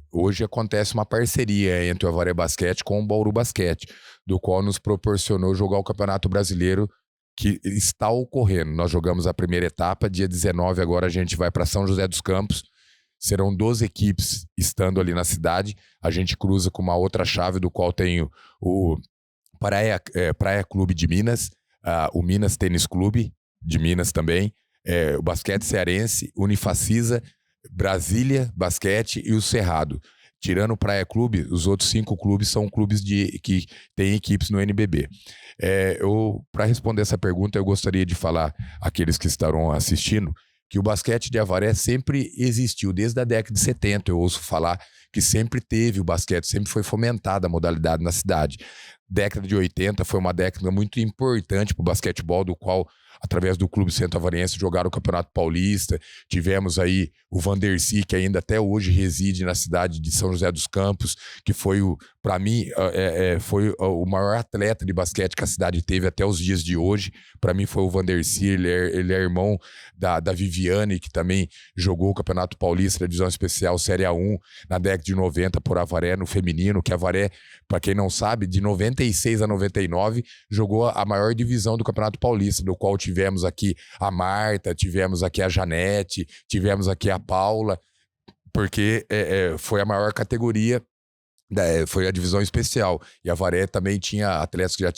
hoje acontece uma parceria entre o Avaré Basquete com o Bauru Basquete, do qual nos proporcionou jogar o Campeonato Brasileiro que está ocorrendo. Nós jogamos a primeira etapa, dia 19 agora a gente vai para São José dos Campos. Serão 12 equipes estando ali na cidade. A gente cruza com uma outra chave, do qual tem o Praia Clube de Minas, o Minas Tênis Clube de Minas também, o Basquete Cearense, Unifacisa, Brasília Basquete e o Cerrado. Tirando o Praia Clube, os outros 5 clubes são clubes que têm equipes no NBB. Para responder essa pergunta, eu gostaria de falar àqueles que estarão assistindo que o basquete de Avaré sempre existiu, desde a década de 70. Eu ouço falar que sempre teve o basquete, sempre foi fomentada a modalidade na cidade. Década de 80 foi uma década muito importante para o basquetebol, do qual através do Clube Centro Avarense, jogaram o Campeonato Paulista. Tivemos aí o Vandercy, que ainda até hoje reside na cidade de São José dos Campos, que foi, para mim, foi o maior atleta de basquete que a cidade teve até os dias de hoje. Para mim foi o Vandercy, ele é irmão da Viviane, que também jogou o Campeonato Paulista da Divisão Especial Série A1 na década de 90 por Avaré, no feminino, que Avaré, para quem não sabe, de 96 a 99, jogou a maior divisão do Campeonato Paulista, do qual tivemos aqui a Marta, tivemos aqui a Janete, tivemos aqui a Paula, porque foi a maior categoria, foi a divisão especial. E a Avaré também tinha atletas que já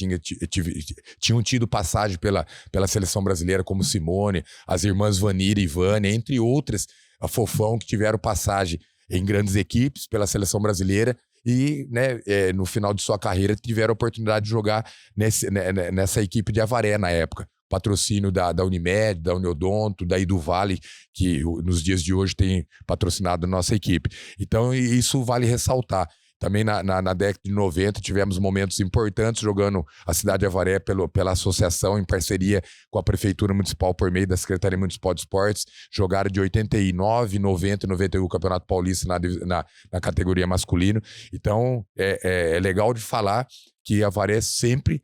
tinham tido passagem pela seleção brasileira, como Simone, as irmãs Vanira e Vânia, entre outras, a Fofão, que tiveram passagem em grandes equipes pela seleção brasileira e, né, no final de sua carreira tiveram a oportunidade de jogar nessa equipe de Avaré na época. Patrocínio da Unimed, da Uniodonto, da Iduvale, que nos dias de hoje tem patrocinado a nossa equipe. Então isso vale ressaltar. Também na década de 90 tivemos momentos importantes jogando a cidade de Avaré pela associação, em parceria com a Prefeitura Municipal por meio da Secretaria Municipal de Esportes. Jogaram de 89, 90 e 91 o Campeonato Paulista na categoria masculino. Então é legal de falar que a Avaré sempre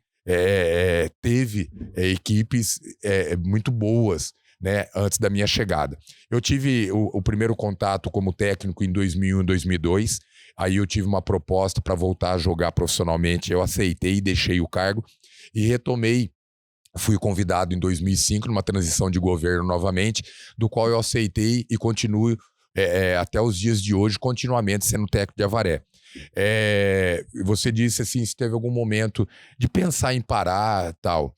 teve equipes muito boas, né, antes da minha chegada. Eu tive o primeiro contato como técnico em 2001 e 2002. Aí eu tive uma proposta para voltar a jogar profissionalmente. Eu aceitei e deixei o cargo e retomei. Fui convidado em 2005 numa transição de governo novamente, do qual eu aceitei e continuo até os dias de hoje continuamente sendo técnico de Avaré. Você disse assim, se teve algum momento de pensar em parar tal.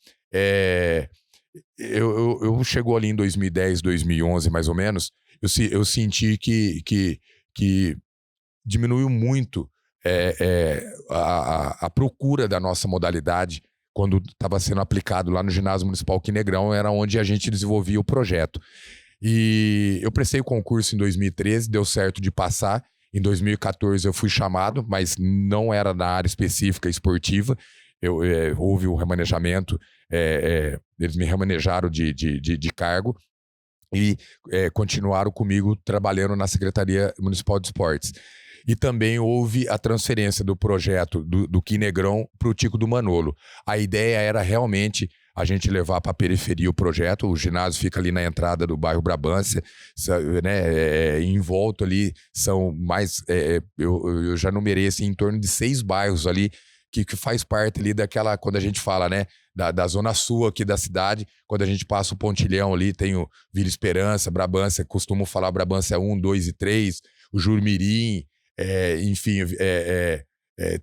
Eu chegou ali em 2010, 2011 mais ou menos, eu senti que diminuiu muito a procura da nossa modalidade quando estava sendo aplicado lá no Ginásio Municipal Quinegrão, era onde a gente desenvolvia o projeto. E eu prestei o concurso em 2013, deu certo de passar. Em 2014 eu fui chamado, mas não era na área específica esportiva. Houve o remanejamento, eles me remanejaram de cargo e continuaram comigo trabalhando na Secretaria Municipal de Esportes. E também houve a transferência do projeto do Quinegrão para o Tico do Manolo. A ideia era realmente a gente levar para a periferia o projeto. O ginásio fica ali na entrada do bairro Brabância, né, em volta ali são mais... eu já numerei assim, em torno de 6 bairros ali que faz parte ali daquela... Quando a gente fala, né, da zona sul aqui da cidade, quando a gente passa o Pontilhão ali, tem o Vila Esperança, Brabância, costumo falar Brabância 1, 2 e 3, o Jurmirim... enfim,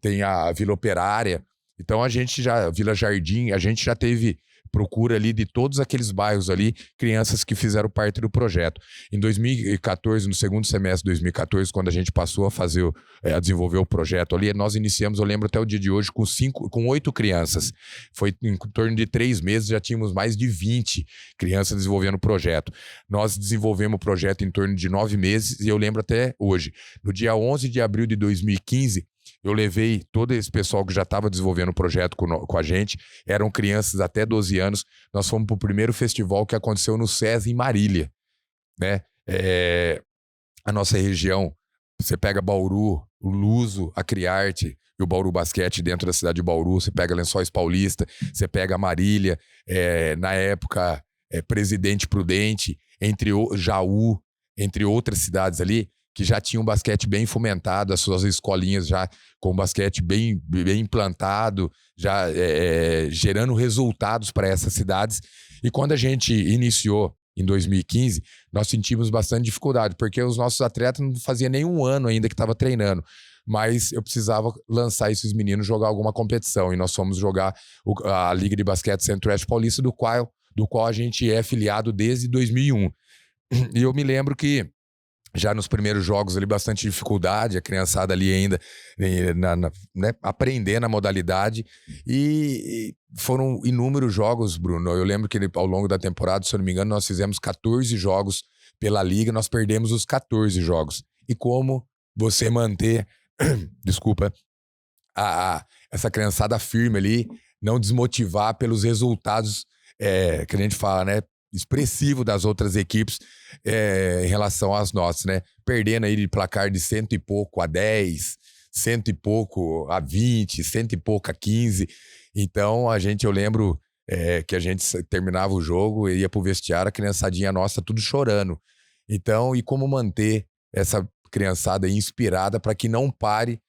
tem a Vila Operária. Então a gente Vila Jardim, a gente já teve procura ali de todos aqueles bairros ali, crianças que fizeram parte do projeto. Em 2014, no segundo semestre de 2014, quando a gente passou a desenvolver o projeto ali, nós iniciamos, eu lembro até o dia de hoje, com 8 crianças. Foi em torno de 3 meses, já tínhamos mais de 20 crianças desenvolvendo o projeto. Nós desenvolvemos o projeto em torno de 9 meses e eu lembro até hoje. No dia 11 de abril de 2015, eu levei todo esse pessoal que já estava desenvolvendo o projeto com a gente, eram crianças até 12 anos, nós fomos para o primeiro festival que aconteceu no SESI em Marília, né? A nossa região, você pega Bauru, o Luso, a Criarte e o Bauru Basquete dentro da cidade de Bauru, você pega Lençóis Paulista, você pega Marília, na época Presidente Prudente, Jaú, entre outras cidades ali, que já tinham basquete bem fomentado, as suas escolinhas já com basquete bem implantado, já gerando resultados para essas cidades. E quando a gente iniciou em 2015, nós sentimos bastante dificuldade, porque os nossos atletas não faziam nem um ano ainda que estava treinando, mas eu precisava lançar esses meninos jogar alguma competição, e nós fomos jogar a Liga de Basquete Centro-Oeste Paulista, do qual a gente é filiado desde 2001. E eu me lembro que já nos primeiros jogos ali, bastante dificuldade, a criançada ali ainda né, aprendendo a modalidade, e foram inúmeros jogos, Bruno. Eu lembro que ao longo da temporada, se eu não me engano, nós fizemos 14 jogos pela Liga, nós perdemos os 14 jogos. E como você manter, desculpa, essa criançada firme ali, não desmotivar pelos resultados que a gente fala, né? Expressivo das outras equipes em relação às nossas, né? Perdendo aí de placar de 100 e pouco a 10, 100 e pouco a 20, 100 e pouco a 15. Então, eu lembro que a gente terminava o jogo e ia pro vestiário, a criançadinha nossa tudo chorando. Então, e como manter essa criançada inspirada para que não pare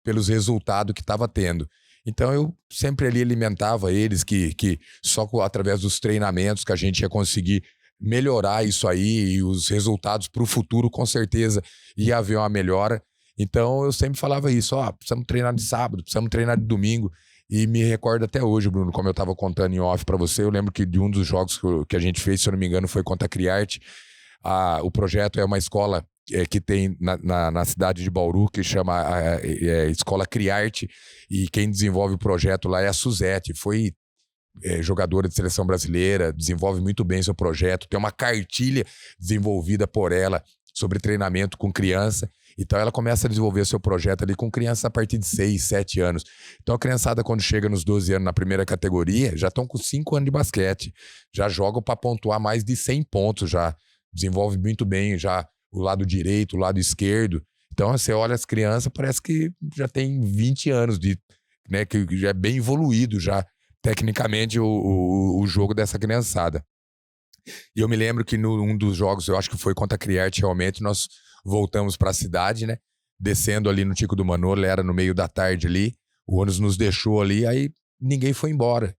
pelos resultados que estava tendo. Então eu sempre ali alimentava eles que só através dos treinamentos que a gente ia conseguir melhorar isso aí e os resultados para o futuro com certeza ia haver uma melhora. Então eu sempre falava isso, precisamos treinar de sábado, precisamos treinar de domingo. E me recordo até hoje, Bruno, como eu estava contando em off para você, eu lembro que de um dos jogos que a gente fez, se eu não me engano, foi contra a Criarte. O projeto é uma escola que tem na cidade de Bauru, que chama Escola Criarte, e quem desenvolve o projeto lá é a Suzete, foi jogadora de seleção brasileira, desenvolve muito bem seu projeto, tem uma cartilha desenvolvida por ela sobre treinamento com criança, então ela começa a desenvolver seu projeto ali com criança a partir de 6, 7 anos. Então a criançada quando chega nos 12 anos na primeira categoria, já estão com 5 anos de basquete, já jogam para pontuar mais de 100 pontos já, desenvolve muito bem já o lado direito, o lado esquerdo. Então, você olha as crianças, parece que já tem 20 anos, né, que já é bem evoluído já, tecnicamente, o jogo dessa criançada. E eu me lembro que num dos jogos, eu acho que foi contra a Criarte, realmente, nós voltamos para a cidade, né, descendo ali no Tico do Manolo, era no meio da tarde ali, o ônibus nos deixou ali, aí ninguém foi embora,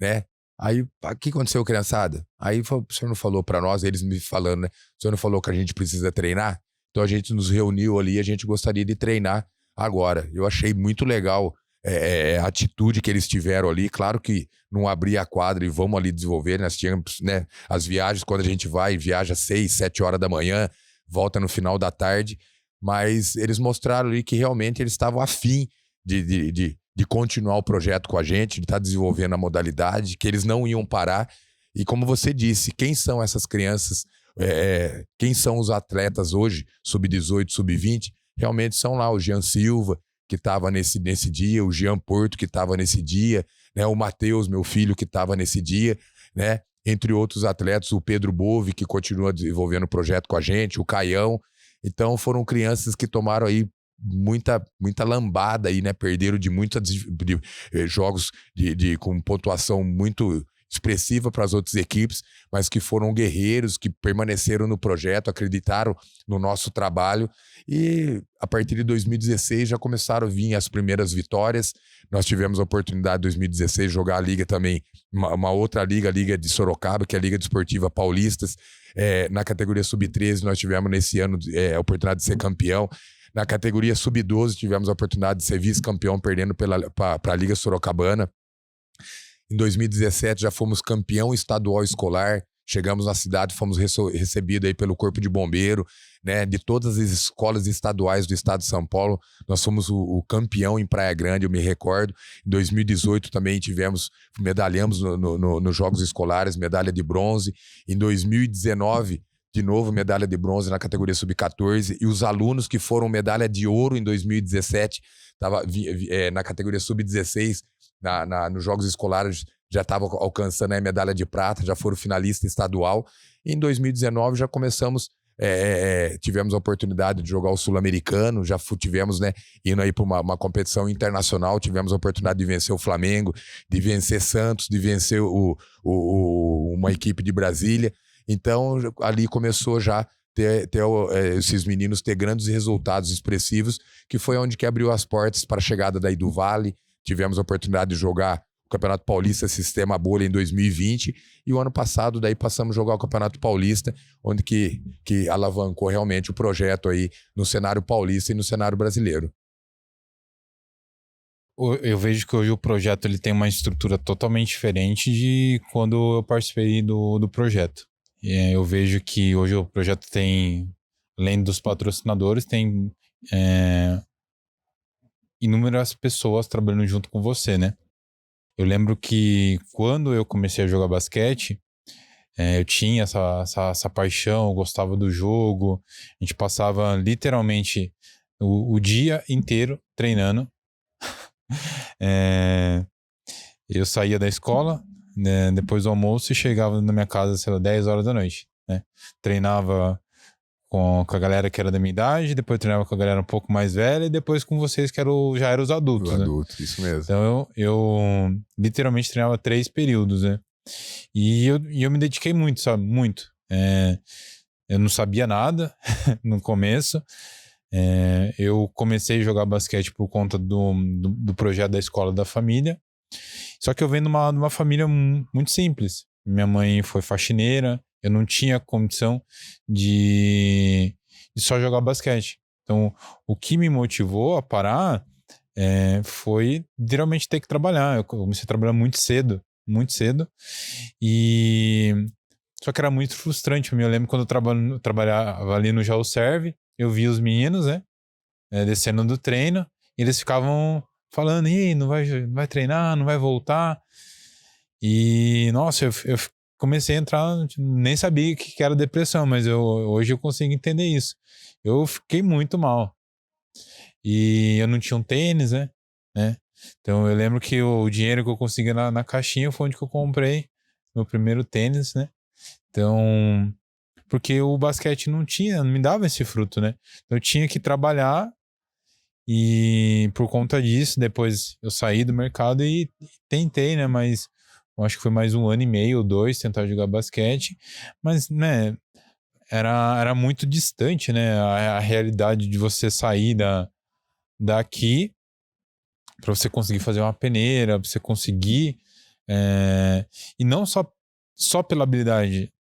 né? Aí, o que aconteceu, criançada? Aí o senhor não falou pra nós, eles me falando, né? O senhor não falou que a gente precisa treinar? Então a gente nos reuniu ali e a gente gostaria de treinar agora. Eu achei muito legal a atitude que eles tiveram ali. Claro que não abrir a quadra e vamos ali desenvolver. Nós tínhamos, né, as viagens, quando a gente viaja 6, 7 horas da manhã, volta no final da tarde. Mas eles mostraram ali que realmente eles estavam afim de continuar o projeto com a gente, de estar desenvolvendo a modalidade, que eles não iam parar. E como você disse, quem são essas crianças, quem são os atletas hoje, sub-18, sub-20, realmente são lá o Jean Silva, que estava nesse dia, o Jean Porto, que estava nesse dia, né? O Matheus, meu filho, que estava nesse dia, né? Entre outros atletas, o Pedro Bove, que continua desenvolvendo o projeto com a gente, o Caião. Então foram crianças que tomaram aí muita lambada aí, né? Perderam de muitos jogos com pontuação muito expressiva para as outras equipes, mas que foram guerreiros, que permaneceram no projeto, acreditaram no nosso trabalho e a partir de 2016 já começaram a vir as primeiras vitórias. Nós tivemos a oportunidade em 2016 de jogar a liga também, uma outra liga, a Liga de Sorocaba, que é a Liga Desportiva Paulistas. Na categoria Sub-13 nós tivemos nesse ano a oportunidade de ser campeão. Na categoria Sub-12 tivemos a oportunidade de ser vice-campeão perdendo para a Liga Sorocabana. Em 2017 já fomos campeão estadual escolar, chegamos na cidade, fomos recebidos aí pelo Corpo de Bombeiro, né, de todas as escolas estaduais do estado de São Paulo, nós fomos o campeão em Praia Grande, eu me recordo. Em 2018 também medalhamos nos Jogos Escolares, medalha de bronze. Em 2019, de novo, medalha de bronze na categoria Sub-14, e os alunos que foram medalha de ouro em 2017, na categoria Sub-16, nos Jogos Escolares, já estavam alcançando a medalha de prata, já foram finalista estadual. E em 2019 já começamos, tivemos a oportunidade de jogar o Sul-Americano, já tivemos, né, indo aí para uma competição internacional, tivemos a oportunidade de vencer o Flamengo, de vencer Santos, de vencer uma equipe de Brasília. Então ali começou já esses meninos ter grandes resultados expressivos, que foi onde que abriu as portas para a chegada daí do Vale. Tivemos a oportunidade de jogar o Campeonato Paulista Sistema Bolha em 2020 e o ano passado daí passamos a jogar o Campeonato Paulista, onde que alavancou realmente o projeto aí no cenário paulista e no cenário brasileiro. Eu vejo que hoje o projeto ele tem uma estrutura totalmente diferente de quando eu participei do projeto. Eu vejo que hoje o projeto tem, além dos patrocinadores, tem inúmeras pessoas trabalhando junto com você, né? Eu lembro que quando eu comecei a jogar basquete, eu tinha essa paixão, eu gostava do jogo, a gente passava literalmente o dia inteiro treinando. Eu saía da escola, né, depois do almoço e chegava na minha casa, sei lá, 10 horas da noite, né? Treinava com a galera que era da minha idade, depois treinava com a galera um pouco mais velha e depois com vocês que já eram os adultos, O né? adulto, isso mesmo. Então eu literalmente treinava 3 períodos, né? E eu me dediquei muito, sabe? Muito. Eu não sabia nada no começo. Eu comecei a jogar basquete por conta do projeto da escola da família. Só que eu venho de uma família muito simples. Minha mãe foi faxineira, eu não tinha condição de só jogar basquete. Então, o que me motivou a parar foi literalmente ter que trabalhar. Eu comecei a trabalhar muito cedo. E só que era muito frustrante. Eu lembro quando eu trabalhava ali no Jaú Serve, eu via os meninos, né, descendo do treino, e eles ficavam falando, e aí, não vai treinar, não vai voltar. E, nossa, eu comecei a entrar, nem sabia o que era depressão, mas hoje eu consigo entender isso. Eu fiquei muito mal. E eu não tinha um tênis, né? Então eu lembro que o dinheiro que eu consegui na caixinha foi onde que eu comprei meu primeiro tênis, né? Então, porque o basquete não me dava esse fruto, né? Então eu tinha que trabalhar e por conta disso, depois eu saí do mercado e tentei, né? Mas eu acho que foi mais 1 ano e meio ou 2 tentar jogar basquete, mas, né? Era muito distante, né? A realidade de você sair daqui para você conseguir fazer uma peneira, para você conseguir e não só pela habilidade.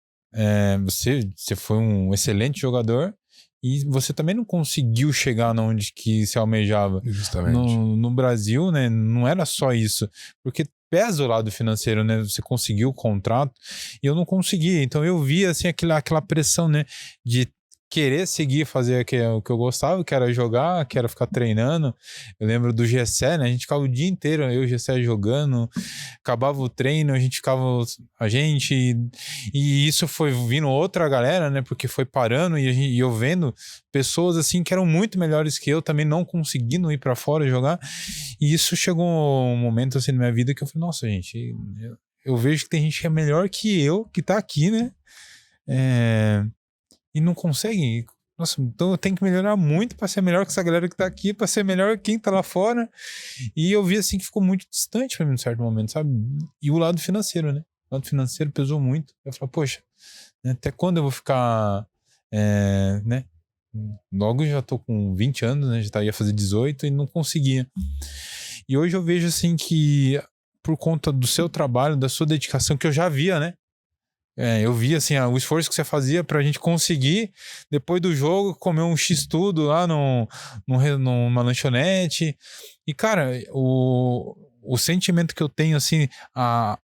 Você foi um excelente jogador e você também não conseguiu chegar onde que se almejava. Justamente. No Brasil, né, não era só isso, porque pesa o lado financeiro, né? Você conseguiu o contrato e eu não consegui. Então eu via assim aquela pressão, né, de querer seguir fazer o que eu gostava, que era jogar, que era ficar treinando. Eu lembro do Gessé, né? A gente ficava o dia inteiro, eu e o Gessé jogando, acabava o treino, e isso foi vindo outra galera, né? Porque foi parando e eu vendo pessoas assim que eram muito melhores que eu, também não conseguindo ir para fora jogar. E isso chegou um momento assim na minha vida que eu falei, nossa, gente, eu vejo que tem gente que é melhor que eu, que tá aqui, né? E não consegue. Nossa, então eu tenho que melhorar muito para ser melhor que essa galera que tá aqui, para ser melhor que quem tá lá fora. E eu vi assim que ficou muito distante para mim em certo momento, sabe? E o lado financeiro, né? O lado financeiro pesou muito. Eu falei, poxa, né, até quando eu vou ficar, né? Logo eu já tô com 20 anos, né? Já ia fazer 18 e não conseguia. E hoje eu vejo assim que por conta do seu trabalho, da sua dedicação, que eu já via, né? Eu vi assim, o esforço que você fazia pra gente conseguir, depois do jogo, comer um X-tudo lá numa lanchonete. E, cara, o sentimento que eu tenho, assim,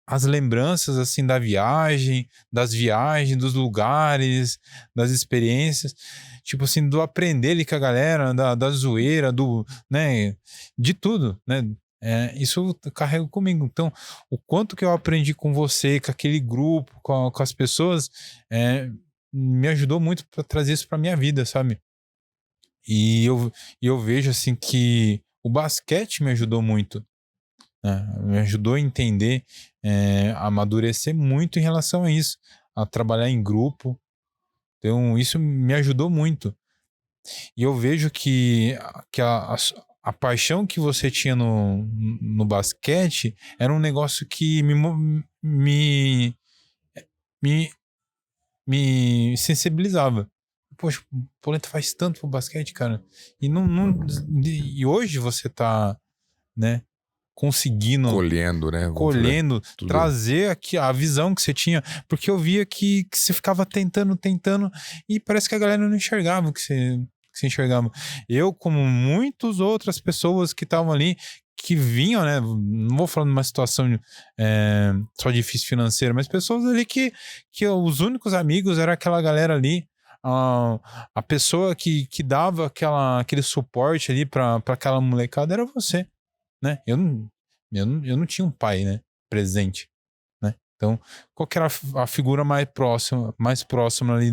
as lembranças, assim, das viagens, dos lugares, das experiências, tipo assim, do aprender ali com a galera, da zoeira, né, de tudo, né? Isso eu carrego comigo. Então, o quanto que eu aprendi com você, com aquele grupo, com as pessoas, me ajudou muito para trazer isso para minha vida, sabe? E eu vejo assim que o basquete me ajudou muito, né? Me ajudou a entender, a amadurecer muito em relação a isso, a trabalhar em grupo. Então, isso me ajudou muito. E eu vejo que a paixão que você tinha no basquete era um negócio que me, me, me sensibilizava. Poxa, o Polenta faz tanto pro basquete, cara. E hoje você tá, né, conseguindo Colhendo, né? Vamos falar colhendo, tudo. trazer aqui a visão que você tinha, porque eu via que você ficava tentando, e parece que a galera não enxergava o que você enxergava. Eu, como muitas outras pessoas que estavam ali, que vinham, né? Não vou falar numa situação só difícil financeira, mas pessoas ali que os únicos amigos era aquela galera ali. A pessoa que dava aquele suporte ali para aquela molecada era você, né? Eu não tinha um pai, né, presente, né? Então, qual que era a figura mais próxima ali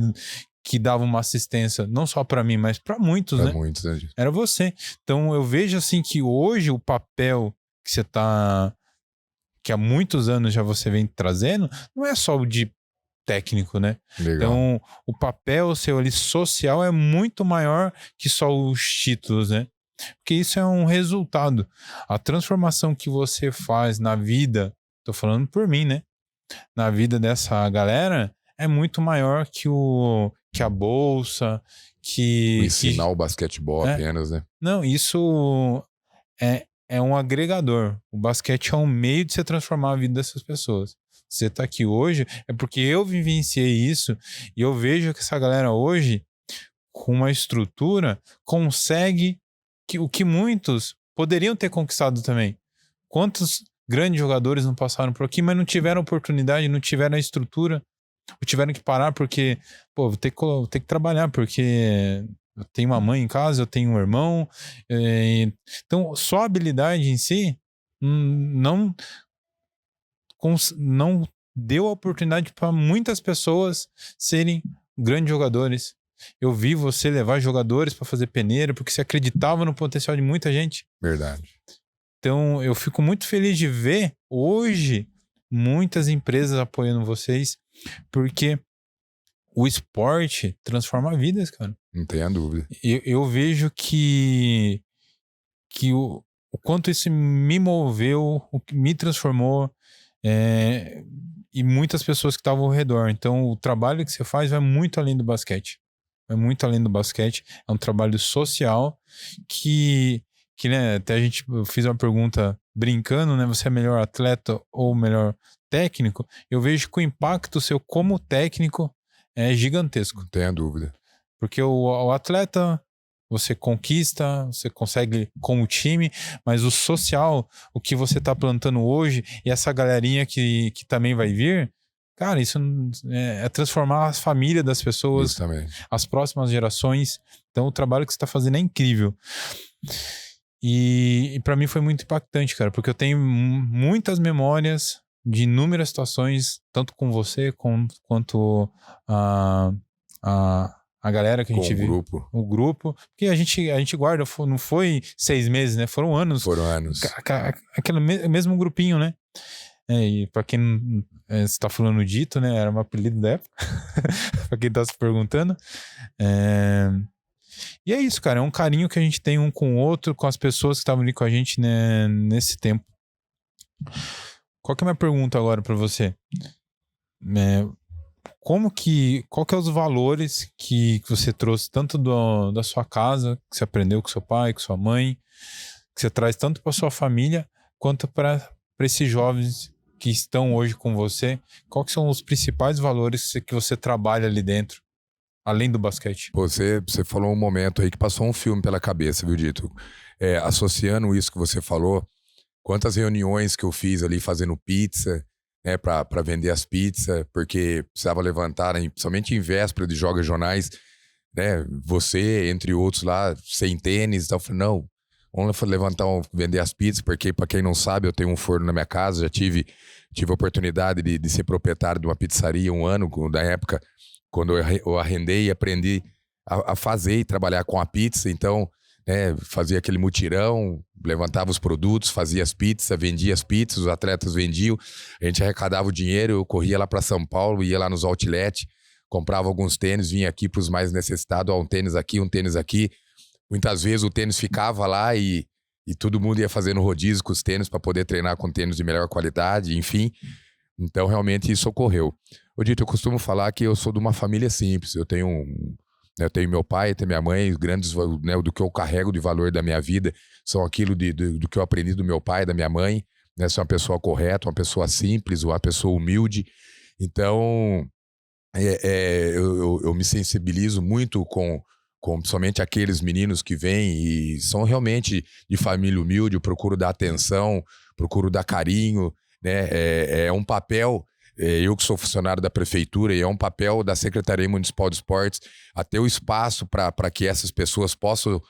que dava uma assistência, não só para mim, mas para muitos, né? Muitos, né? Era você. Então, eu vejo assim que hoje o papel que você tá que há muitos anos já você vem trazendo, não é só o de técnico, né? Legal. Então, o papel seu ali social é muito maior que só os títulos, né? Porque isso é um resultado. A transformação que você faz na vida, tô falando por mim, né? Na vida dessa galera é muito maior que a bolsa, Ensinar o basquetebol apenas, né? Não, isso é um agregador. O basquete é um meio de você transformar a vida dessas pessoas. Você tá aqui hoje é porque eu vivenciei isso e eu vejo que essa galera hoje, com uma estrutura, consegue o que muitos poderiam ter conquistado também. Quantos grandes jogadores não passaram por aqui, mas não tiveram oportunidade, não tiveram a estrutura, ou tiveram que parar porque, pô, vou ter que trabalhar, porque eu tenho uma mãe em casa, eu tenho um irmão. Então, só a habilidade em si não deu a oportunidade para muitas pessoas serem grandes jogadores. Eu vi você levar jogadores para fazer peneira porque você acreditava no potencial de muita gente. Verdade. Então, eu fico muito feliz de ver hoje muitas empresas apoiando vocês, porque o esporte transforma vidas, cara. Não tenha dúvida. Eu vejo que o quanto isso me moveu, o que me transformou, e muitas pessoas que estavam ao redor. Então, o trabalho que você faz vai muito além do basquete. Vai muito além do basquete. É um trabalho social que né, até eu fiz uma pergunta brincando, né? Você é melhor atleta ou melhor técnico? Eu vejo que o impacto seu como técnico é gigantesco. Não tenha dúvida. Porque o atleta, você conquista, você consegue com o time, mas o social, o que você tá plantando hoje e essa galerinha que também vai vir, cara, isso é transformar a família das pessoas, Justamente. as próximas gerações. Então o trabalho que você tá fazendo é incrível. E para mim foi muito impactante, cara, porque eu tenho muitas memórias de inúmeras situações, tanto com você quanto a galera que a gente viu. O grupo. Porque a gente guarda, não foi 6 meses, né? Foram anos. Foram anos. Aquele mesmo grupinho, né? E pra quem você tá falando dito, né? Era um apelido da época. Pra quem tá se perguntando. E é isso, cara. É um carinho que a gente tem um com o outro, com as pessoas que estavam ali com a gente, né, nesse tempo. Qual que é a minha pergunta agora pra você? Qual que é os valores que você trouxe tanto da sua casa, que você aprendeu com seu pai, com sua mãe, que você traz tanto para sua família, quanto para esses jovens que estão hoje com você? Quais são os principais valores que você trabalha ali dentro, além do basquete? Você falou um momento aí que passou um filme pela cabeça, viu, Dito? Associando isso que você falou, quantas reuniões que eu fiz ali fazendo pizza, né, para vender as pizzas, porque precisava levantar, somente em véspera de jogos regionais, né, você, entre outros lá, sem tênis, então eu falei, não, vamos levantar, vender as pizzas, porque para quem não sabe, eu tenho um forno na minha casa, já tive a oportunidade de ser proprietário de uma pizzaria um ano, da época, quando eu arrendei e aprendi a fazer e trabalhar com a pizza, então, né, fazia aquele mutirão, levantava os produtos, fazia as pizzas, vendia as pizzas, os atletas vendiam, a gente arrecadava o dinheiro, eu corria lá para São Paulo, ia lá nos outlet, comprava alguns tênis, vinha aqui para os mais necessitados, um tênis aqui, um tênis aqui. Muitas vezes o tênis ficava lá e todo mundo ia fazendo rodízio com os tênis para poder treinar com tênis de melhor qualidade, enfim. Então, realmente, isso ocorreu. Ô, Dito, eu costumo falar que eu sou de uma família simples. Eu tenho meu pai, tenho minha mãe, os grandes, né, do que eu carrego de valor da minha vida são aquilo do que eu aprendi do meu pai, da minha mãe, né? Sou uma pessoa correta, uma pessoa simples, uma pessoa humilde. Então, eu me sensibilizo muito com somente aqueles meninos que vêm e são realmente de família humilde. Eu procuro dar atenção, procuro dar carinho, né? É um papel... Eu que sou funcionário da prefeitura e é um papel da Secretaria Municipal de Esportes a ter o espaço para que essas pessoas possam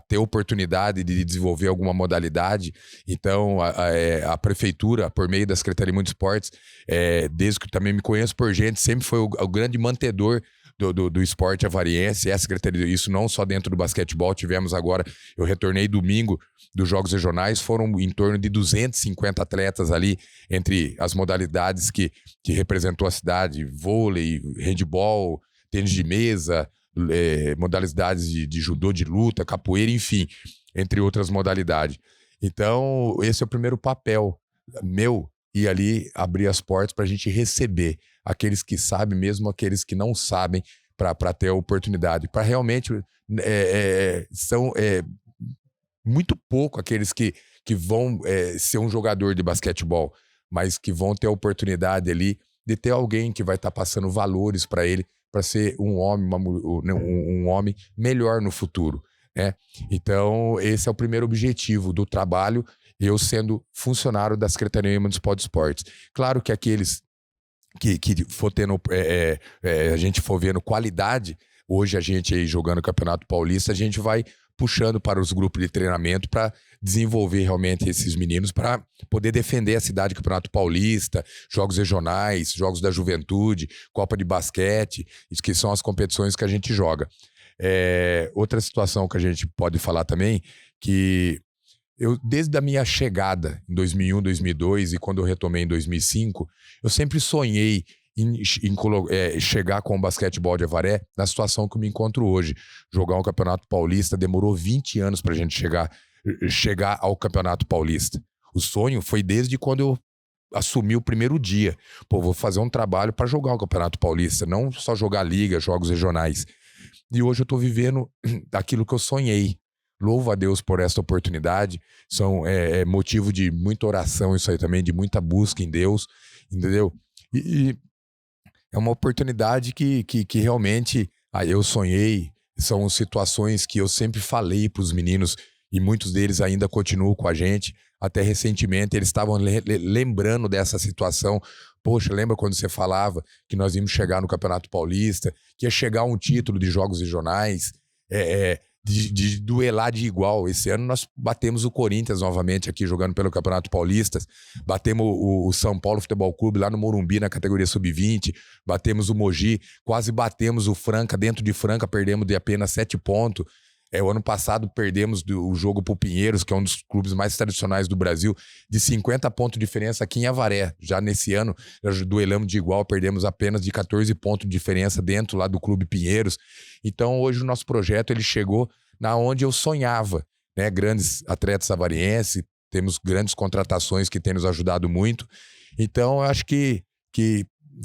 ter oportunidade de desenvolver alguma modalidade. Então, a prefeitura, por meio da Secretaria Municipal de Esportes, desde que também me conheço por gente, sempre foi o grande mantedor do esporte avariense, a Secretaria, isso não só dentro do basquetebol, tivemos agora, eu retornei domingo dos Jogos Regionais, foram em torno de 250 atletas ali, entre as modalidades que representou a cidade, vôlei, handebol, tênis de mesa, modalidades de judô, de luta, capoeira, enfim, entre outras modalidades. Então, esse é o primeiro papel meu, ir ali abrir as portas para a gente receber aqueles que sabem, mesmo aqueles que não sabem, para ter a oportunidade. Para realmente, são muito pouco aqueles que vão ser um jogador de basquetebol, mas que vão ter a oportunidade ali de ter alguém que vai estar passando valores para ele, para ser um homem, um homem melhor no futuro, né? Então, esse é o primeiro objetivo do trabalho, eu sendo funcionário da Secretaria Municipal de Esportes. Claro que aqueles que for tendo, a gente for vendo qualidade, hoje a gente aí jogando o Campeonato Paulista, a gente vai puxando para os grupos de treinamento para desenvolver realmente esses meninos para poder defender a cidade do Campeonato Paulista, jogos regionais, jogos da juventude, Copa de Basquete, isso que são as competições que a gente joga. Outra situação que a gente pode falar também, que eu, desde a minha chegada em 2001, 2002 e quando eu retomei em 2005, eu sempre sonhei em chegar com o basquetebol de Avaré na situação que eu me encontro hoje. Jogar um Campeonato Paulista demorou 20 anos pra gente chegar ao Campeonato Paulista. O sonho foi desde quando eu assumi o primeiro dia. Pô, vou fazer um trabalho para jogar o Campeonato Paulista, não só jogar liga, jogos regionais. E hoje eu tô vivendo aquilo que eu sonhei. Louvo a Deus por essa oportunidade. É motivo de muita oração isso aí também, de muita busca em Deus, entendeu? E é uma oportunidade que realmente eu sonhei. São situações que eu sempre falei para os meninos e muitos deles ainda continuam com a gente. Até recentemente eles estavam lembrando dessa situação. Poxa, lembra quando você falava que nós íamos chegar no Campeonato Paulista, que ia chegar um título de jogos regionais, de duelar de igual. Esse ano nós batemos o Corinthians novamente aqui jogando pelo Campeonato Paulista, batemos o São Paulo Futebol Clube lá no Morumbi na categoria Sub-20, batemos o Mogi, quase batemos o Franca, dentro de Franca perdemos de apenas 7 pontos. O ano passado perdemos o jogo pro Pinheiros, que é um dos clubes mais tradicionais do Brasil, de 50 pontos de diferença aqui em Avaré. Já nesse ano, nós duelamos de igual, perdemos apenas de 14 pontos de diferença dentro lá do Clube Pinheiros. Então, hoje o nosso projeto ele chegou na onde eu sonhava, né? Grandes atletas avarienses, temos grandes contratações que têm nos ajudado muito. Então, eu acho que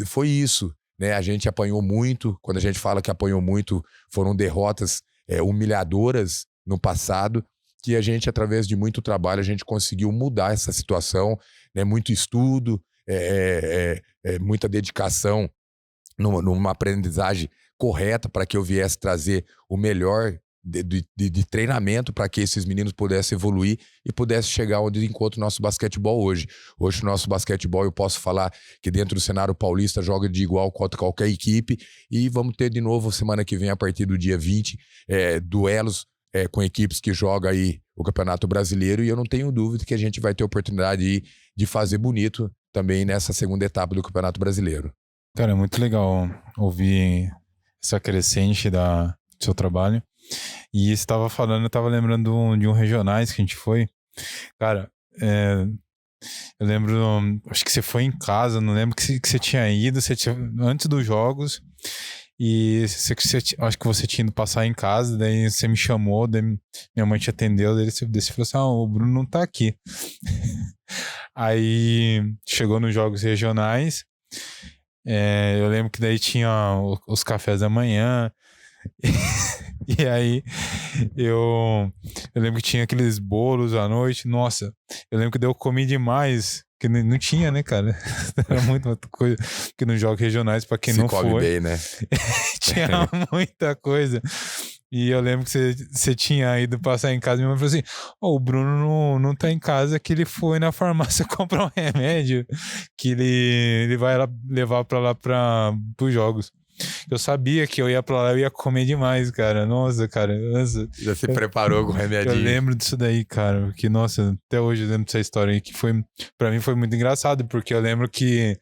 foi isso, né? A gente apanhou muito. Quando a gente fala que apanhou muito, foram derrotas humilhadoras no passado, que a gente, através de muito trabalho, a gente conseguiu mudar essa situação, né? Muito estudo, muita dedicação numa aprendizagem correta para que eu viesse trazer o melhor de treinamento para que esses meninos pudessem evoluir e pudessem chegar onde encontra o nosso basquetebol hoje. Hoje o nosso basquetebol, eu posso falar que dentro do cenário paulista joga de igual contra qualquer equipe e vamos ter de novo semana que vem, a partir do dia 20, duelos com equipes que jogam aí o Campeonato Brasileiro, e eu não tenho dúvida que a gente vai ter oportunidade de fazer bonito também nessa segunda etapa do Campeonato Brasileiro. Cara, é muito legal ouvir essa crescente do seu trabalho. E você estava falando, eu estava lembrando de um regionais que a gente foi. Cara, eu lembro, acho que você foi em casa, não lembro que você tinha ido, antes dos jogos, e acho que você tinha ido passar em casa, daí você me chamou, daí minha mãe te atendeu, daí você falou assim, o Bruno não tá aqui. Aí chegou nos jogos regionais, eu lembro que daí tinha os cafés da manhã. E aí eu lembro que tinha aqueles bolos à noite. Nossa, eu lembro que daí eu comi demais, que não tinha, né, cara? Era muita coisa, porque nos jogos regionais, pra quem não foi, come bem, né? tinha muita coisa. E eu lembro que você tinha ido passar em casa e minha mãe falou assim, o Bruno não tá em casa, que ele foi na farmácia comprar um remédio que ele vai levar pra lá pros jogos. Eu sabia que eu ia pra lá, eu ia comer demais, cara. Nossa, cara. Nossa. Já se preparou com o remedinho. Eu lembro disso daí, cara. Que, nossa, até hoje eu lembro dessa história aí, que pra mim foi muito engraçado, porque eu lembro que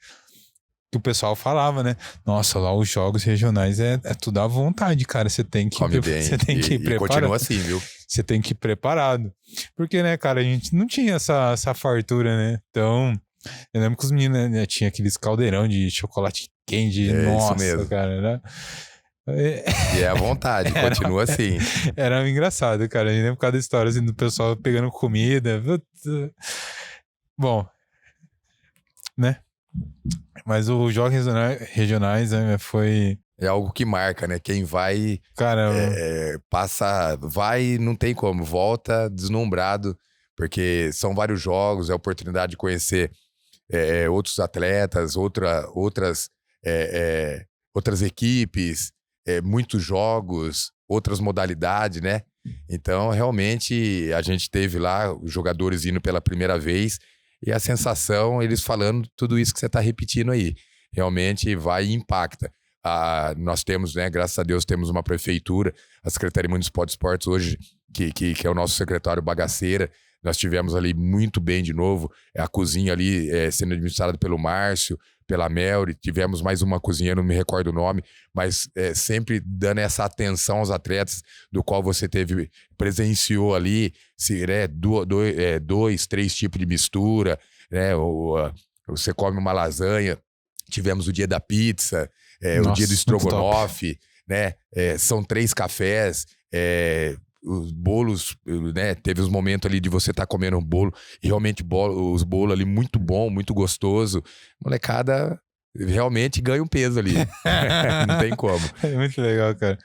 que o pessoal falava, né? Nossa, lá os jogos regionais é tudo à vontade, cara. Você tem que Come bem. você tem que ir E preparado. continua assim, viu? Você tem que ir preparado. Porque, né, cara, a gente não tinha essa fartura, né? Então, eu lembro que os meninos, né, tinha aqueles caldeirão de chocolate quente. É Nossa, isso mesmo. cara, né? E é à vontade, continua assim. Era engraçado, cara. Eu lembro cada história assim, do pessoal pegando comida. Bom, né? Mas os jogos regionais né, foi. É algo que marca, né? Quem vai, Cara, passa, vai, não tem como, volta deslumbrado, porque são vários jogos, é a oportunidade de conhecer outros atletas, outras equipes, muitos jogos, outras modalidades, né? Então, realmente, a gente teve lá os jogadores indo pela primeira vez e a sensação, eles falando tudo isso que você está repetindo aí. Realmente vai e impacta. Nós temos, né, graças a Deus, temos uma prefeitura, a Secretaria Municipal de Esportes hoje, que é o nosso secretário Bagaceira. Nós tivemos ali muito bem de novo, a cozinha ali sendo administrada pelo Márcio, pela Melry, tivemos mais uma cozinheira, não me recordo o nome, mas sempre dando essa atenção aos atletas, do qual você presenciou ali, dois, três tipos de mistura, né? Você come uma lasanha, tivemos o dia da pizza, o dia do estrogonofe, né? São 3 cafés, os bolos, né? Teve os momentos ali de você estar comendo um bolo, e realmente os bolos ali muito bom, muito gostoso. Molecada realmente ganha um peso ali. Não tem como. É muito legal, cara.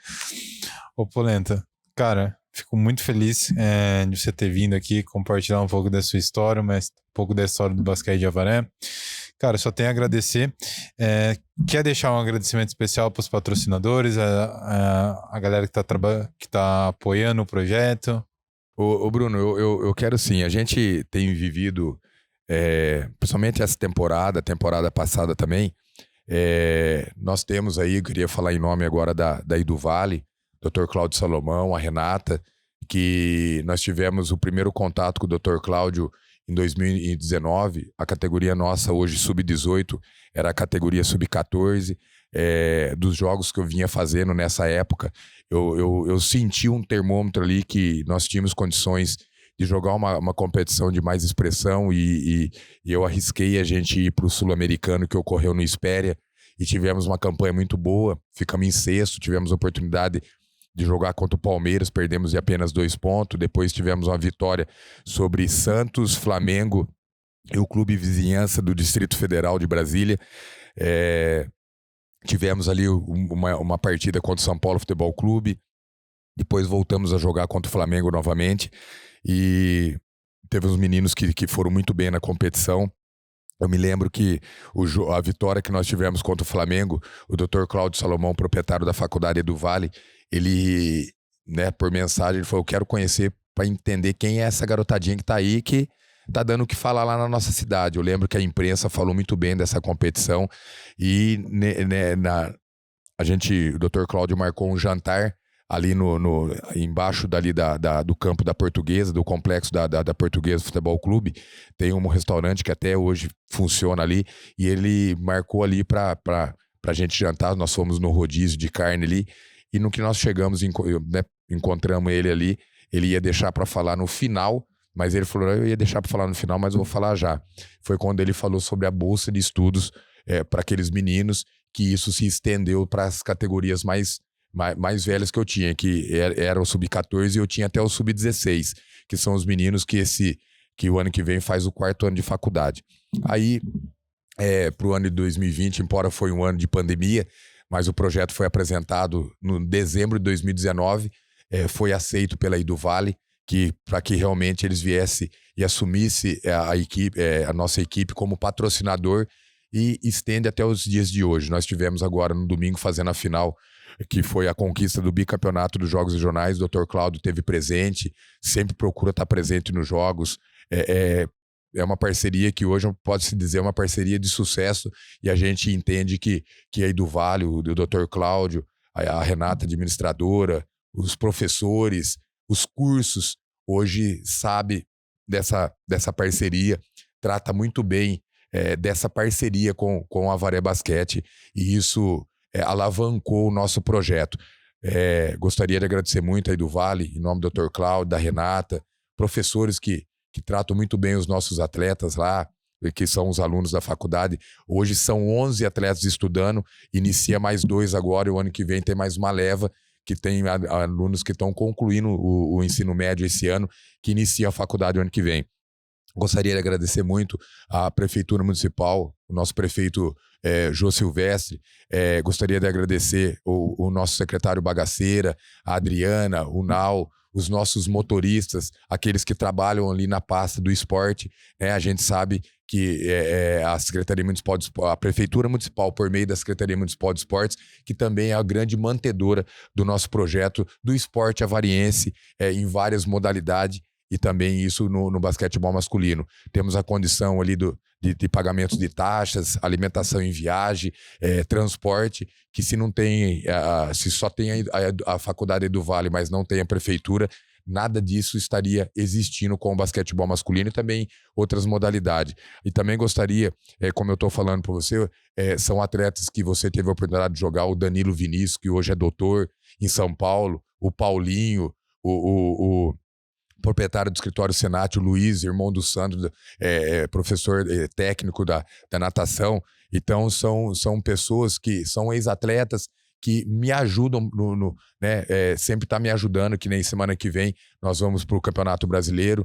Ô, Polenta, cara, fico muito feliz de você ter vindo aqui compartilhar um pouco da sua história, mas um pouco da história do basquete de Avaré. Cara, só tenho a agradecer. Quer deixar um agradecimento especial para os patrocinadores, a galera que tá apoiando o projeto? Ô Bruno, eu quero sim. A gente tem vivido, principalmente essa temporada passada também, nós temos aí, eu queria falar em nome agora da Iduvale, Dr. Cláudio Salomão, a Renata, que nós tivemos o primeiro contato com o Dr. Cláudio em 2019, a categoria nossa hoje sub-18 era a categoria sub-14. Dos jogos que eu vinha fazendo nessa época, eu senti um termômetro ali que nós tínhamos condições de jogar uma competição de mais expressão e eu arrisquei a gente ir para o Sul-Americano que ocorreu no Espéria e tivemos uma campanha muito boa, ficamos em sexto, tivemos a oportunidade de jogar contra o Palmeiras, perdemos de apenas 2 pontos, depois tivemos uma vitória sobre Santos, Flamengo e o Clube Vizinhança do Distrito Federal de Brasília. Tivemos ali uma partida contra o São Paulo Futebol Clube, depois voltamos a jogar contra o Flamengo novamente e teve uns meninos que foram muito bem na competição. Eu me lembro que a vitória que nós tivemos contra o Flamengo, o Dr. Cláudio Salomão, proprietário da Faculdade Eduvale, ele, né, por mensagem, ele falou, eu quero conhecer para entender quem é essa garotadinha que tá aí, que tá dando o que falar lá na nossa cidade. Eu lembro que a imprensa falou muito bem dessa competição e o Dr. Cláudio marcou um jantar ali embaixo dali do campo da Portuguesa, do complexo da Portuguesa Futebol Clube. Tem um restaurante que até hoje funciona ali e ele marcou ali pra gente jantar. Nós fomos no rodízio de carne ali e no que nós chegamos, né, encontramos ele ali, ele ia deixar para falar no final, mas ele falou, eu ia deixar para falar no final, mas eu vou falar já. Foi quando ele falou sobre a bolsa de estudos para aqueles meninos, que isso se estendeu para as categorias mais velhas que eu tinha, que era o sub-14 e eu tinha até o sub-16, que são os meninos que o ano que vem faz o 4º ano de faculdade. Aí, pro ano de 2020, embora foi um ano de pandemia, mas o projeto foi apresentado no dezembro de 2019, foi aceito pela Iduvale, para que realmente eles viessem e assumissem a nossa equipe como patrocinador e estende até os dias de hoje. Nós tivemos agora no domingo fazendo a final, que foi a conquista do bicampeonato dos Jogos Regionais. O Dr. Cláudio esteve presente, sempre procura estar presente nos jogos. É uma parceria que hoje pode-se dizer uma parceria de sucesso e a gente entende que a Iduvale, o Dr. Cláudio, a Renata, administradora, os professores, os cursos, hoje sabe dessa parceria, trata muito bem dessa parceria com a Avaré Basquete, e isso alavancou o nosso projeto. Gostaria de agradecer muito aí do Vale, em nome do Dr. Cláudio, da Renata, professores que tratam muito bem os nossos atletas lá, que são os alunos da faculdade. Hoje são 11 atletas estudando, inicia mais 2 agora, e o ano que vem tem mais uma leva, que tem alunos que estão concluindo o ensino médio esse ano, que inicia a faculdade o ano que vem. Gostaria de agradecer muito à Prefeitura Municipal, o nosso prefeito Jô Silvestre. Gostaria de agradecer o nosso secretário Bagaceira, a Adriana, o Nau, os nossos motoristas, aqueles que trabalham ali na pasta do esporte. A gente sabe que a Secretaria Municipal a Prefeitura Municipal, por meio da Secretaria Municipal de Esportes, que também é a grande mantedora do nosso projeto do esporte avariense em várias modalidades, e também isso no basquetebol masculino. Temos a condição ali de pagamentos de taxas, alimentação em viagem, transporte, que se não tem, se só tem a faculdade do Vale, mas não tem a prefeitura, nada disso estaria existindo com o basquetebol masculino e também outras modalidades. E também gostaria, como eu estou falando para você, são atletas que você teve a oportunidade de jogar, o Danilo Vinícius, que hoje é doutor em São Paulo, o Paulinho, o proprietário do escritório Senat, o Luiz, irmão do Sandro, professor técnico da natação. Então, são pessoas que são ex-atletas que me ajudam, sempre tá me ajudando, que nem semana que vem nós vamos para o Campeonato Brasileiro.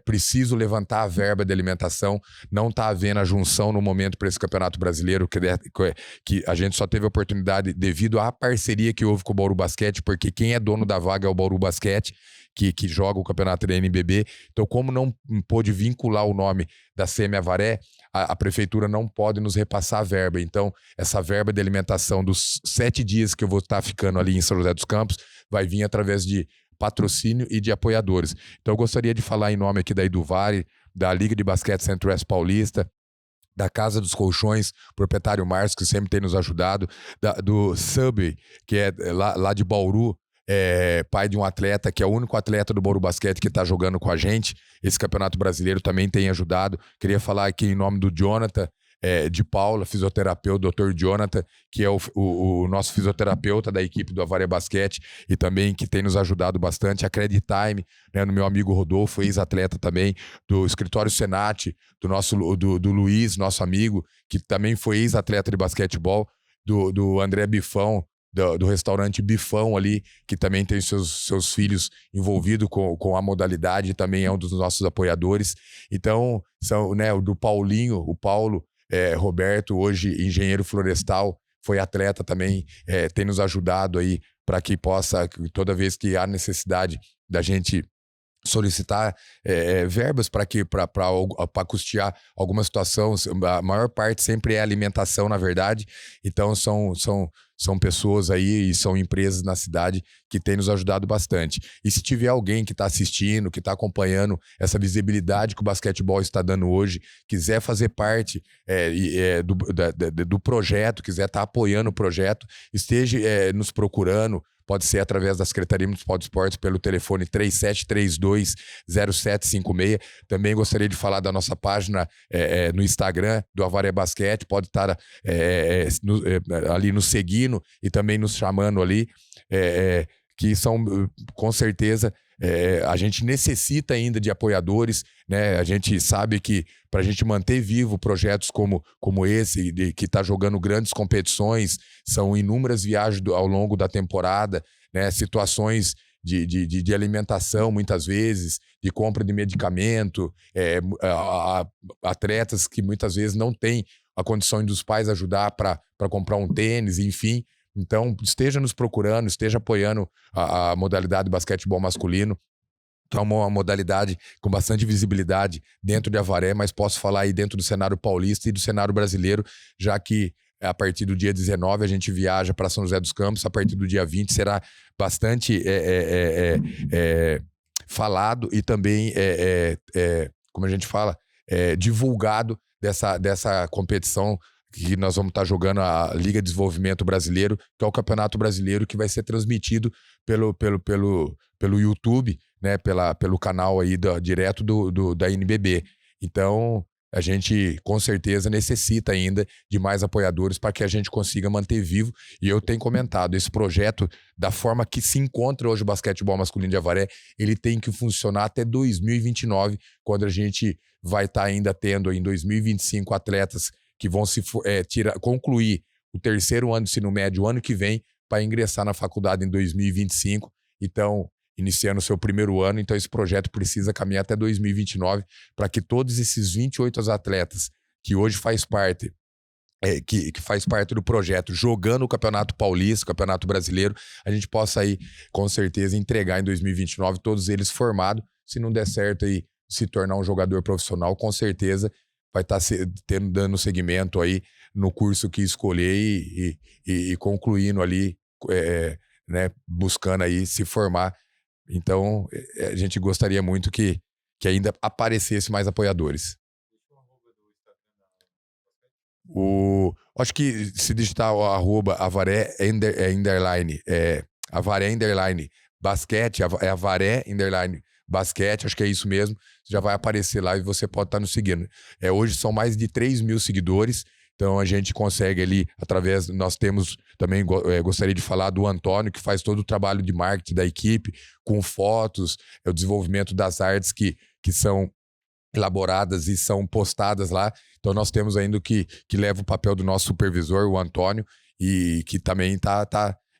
Preciso levantar a verba de alimentação, não está havendo a junção no momento para esse Campeonato Brasileiro, que a gente só teve a oportunidade devido à parceria que houve com o Bauru Basquete, porque quem é dono da vaga é o Bauru Basquete, que joga o campeonato da NBB. Então, como não pôde vincular o nome da CM Avaré, a prefeitura não pode nos repassar a verba. Então, essa verba de alimentação dos 7 dias que eu vou estar ficando ali em São José dos Campos vai vir através de patrocínio e de apoiadores. Então, eu gostaria de falar em nome aqui da Eduvale, da Liga de Basquete Centro-Oeste Paulista, da Casa dos Colchões, proprietário Márcio, que sempre tem nos ajudado, do Subway, que é lá de Bauru, pai de um atleta, que é o único atleta do Bauru Basquete que está jogando com a gente. Esse Campeonato Brasileiro também tem ajudado. Queria falar aqui em nome do Jonathan, de Paula, fisioterapeuta, Dr. Jonathan, que é o nosso fisioterapeuta da equipe do Avaré Basquete e também que tem nos ajudado bastante. A Credit Time, no meu amigo Rodolfo, ex-atleta também, do escritório Senat, do Luiz, nosso amigo, que também foi ex-atleta de basquetebol, do André Bifão, do restaurante Bifão ali, que também tem seus filhos envolvidos com a modalidade, também é um dos nossos apoiadores. Então, são, do Paulinho, o Paulo, Roberto, hoje engenheiro florestal, foi atleta também, tem nos ajudado aí para que possa, toda vez que há necessidade da gente solicitar verbas para custear alguma situação. A maior parte sempre é alimentação, na verdade. Então são pessoas aí e são empresas na cidade que têm nos ajudado bastante. E se tiver alguém que está assistindo, que está acompanhando essa visibilidade que o basquetebol está dando hoje, quiser fazer parte do projeto, quiser estar apoiando o projeto, esteja nos procurando. Pode ser através da Secretaria Municipal de Esportes pelo telefone 3732-0756. Também gostaria de falar da nossa página no Instagram do Avaré Basquete. Pode estar ali nos seguindo e também nos chamando ali, que são, com certeza, a gente necessita ainda de apoiadores, né? A gente sabe que para a gente manter vivo projetos como esse, que está jogando grandes competições, são inúmeras viagens ao longo da temporada, né? Situações de alimentação, muitas vezes, de compra de medicamento, atletas que muitas vezes não têm a condição dos pais ajudar para comprar um tênis, enfim. Então, esteja nos procurando, esteja apoiando a modalidade de basquetebol masculino, que é uma modalidade com bastante visibilidade dentro de Avaré, mas posso falar aí dentro do cenário paulista e do cenário brasileiro, já que a partir do dia 19 a gente viaja para São José dos Campos, a partir do dia 20 será bastante falado e também, como a gente fala, divulgado dessa competição que nós vamos estar jogando, a Liga de Desenvolvimento Brasileiro, que é o Campeonato Brasileiro, que vai ser transmitido pelo YouTube, né, pelo canal aí direto da NBB. Então, a gente com certeza necessita ainda de mais apoiadores para que a gente consiga manter vivo. E eu tenho comentado, esse projeto, da forma que se encontra hoje o basquetebol masculino de Avaré, ele tem que funcionar até 2029, quando a gente vai estar ainda tendo em 2025 atletas que vão concluir o terceiro ano de ensino médio o ano que vem para ingressar na faculdade em 2025. Então, iniciando o seu primeiro ano, então esse projeto precisa caminhar até 2029 para que todos esses 28 atletas que hoje faz parte que faz parte do projeto, jogando o Campeonato Paulista, o Campeonato Brasileiro, a gente possa aí, com certeza, entregar em 2029 todos eles formados. Se não der certo aí se tornar um jogador profissional, com certeza vai estar dando seguimento aí no curso que escolher e concluindo ali, né, buscando aí se formar. Então, a gente gostaria muito que ainda aparecesse mais apoiadores. Acho que se digitar o arroba Avaré underline, Avaré underline basquete, é Avaré underline basquete, acho que é isso mesmo. Já vai aparecer lá e você pode estar nos seguindo. Hoje são mais de 3 mil seguidores. Então a gente consegue ali, nós temos também, gostaria de falar do Antônio, que faz todo o trabalho de marketing da equipe, com fotos, o desenvolvimento das artes que são elaboradas e são postadas lá. Então nós temos ainda que leva o papel do nosso supervisor, o Antônio, e que também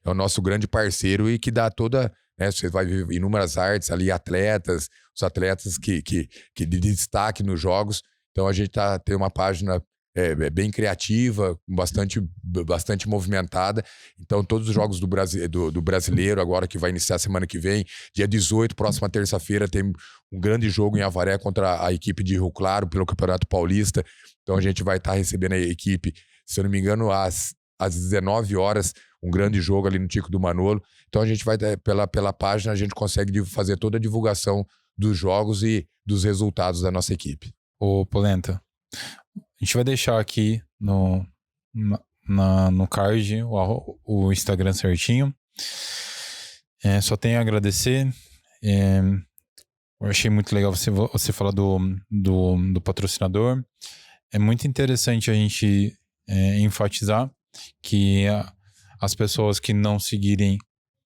é o nosso grande parceiro e que dá toda, né, você vai ver inúmeras artes ali, os atletas que de destaque nos jogos. Então a gente tem uma página bem criativa, bastante movimentada. Então todos os jogos do brasileiro, agora que vai iniciar semana que vem, dia 18, próxima terça-feira, tem um grande jogo em Avaré contra a equipe de Rio Claro pelo Campeonato Paulista. Então a gente vai estar recebendo a equipe, se eu não me engano, às 19 horas, um grande jogo ali no Tico do Manolo. Então a gente vai, pela página, a gente consegue fazer toda a divulgação dos jogos e dos resultados da nossa equipe. Ô, Polenta, a gente vai deixar aqui no card o Instagram certinho. Só tenho a agradecer. Eu achei muito legal você falar do patrocinador. É muito interessante a gente enfatizar que as pessoas que não seguirem,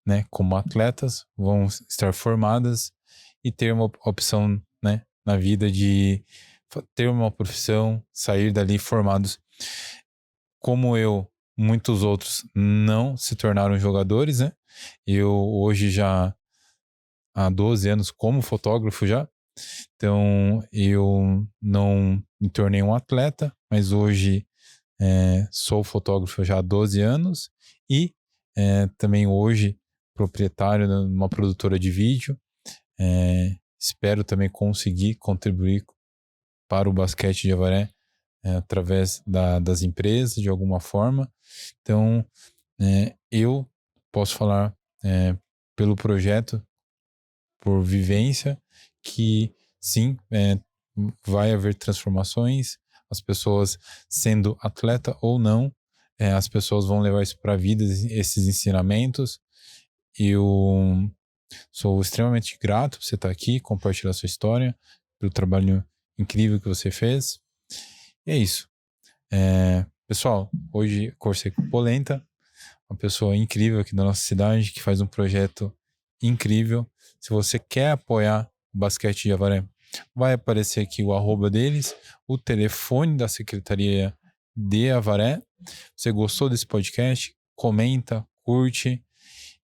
né, como atletas vão estar formadas e ter uma opção, né, na vida de ter uma profissão, sair dali formados. Como eu, muitos outros não se tornaram jogadores, né? Eu hoje já há 12 anos como fotógrafo já. Então eu não me tornei um atleta, mas hoje sou fotógrafo já há 12 anos e também hoje proprietário de uma produtora de vídeo. Espero também conseguir contribuir para o basquete de Avaré através das empresas, de alguma forma. Então, eu posso falar pelo projeto, por vivência, que sim, vai haver transformações. As pessoas, sendo atleta ou não, as pessoas vão levar isso para a vida, esses ensinamentos. Eu sou extremamente grato por você estar aqui, compartilhar sua história, pelo trabalho incrível que você fez. E é isso. Pessoal, hoje conversei com o Polenta, uma pessoa incrível aqui da nossa cidade, que faz um projeto incrível. Se você quer apoiar o basquete de Avaré, vai aparecer aqui o arroba deles, o telefone da Secretaria de Avaré. Você gostou desse podcast? Comenta, curte.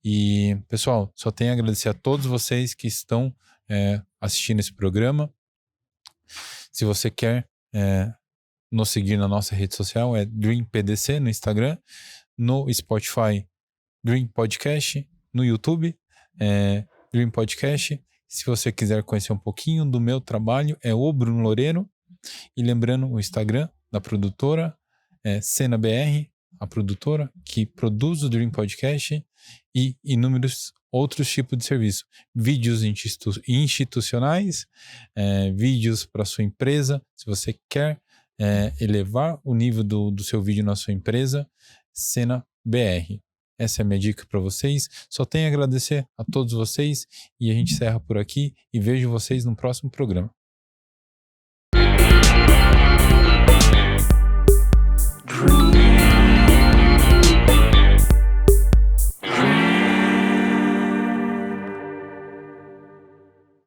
E, pessoal, só tenho a agradecer a todos vocês que estão assistindo esse programa. Se você quer nos seguir na nossa rede social, é DreamPDC no Instagram, no Spotify, Dream Podcast, no YouTube, Dream Podcast. Se você quiser conhecer um pouquinho do meu trabalho, é o Bruno Loureiro. E lembrando, o Instagram da produtora é CenaBR, a produtora que produz o Dream Podcast e inúmeros outros tipos de serviço. Vídeos institucionais, vídeos para sua empresa. Se você quer elevar o nível do seu vídeo na sua empresa, CenaBR. Essa é a minha dica para vocês. Só tenho a agradecer a todos vocês e a gente encerra por aqui e vejo vocês no próximo programa.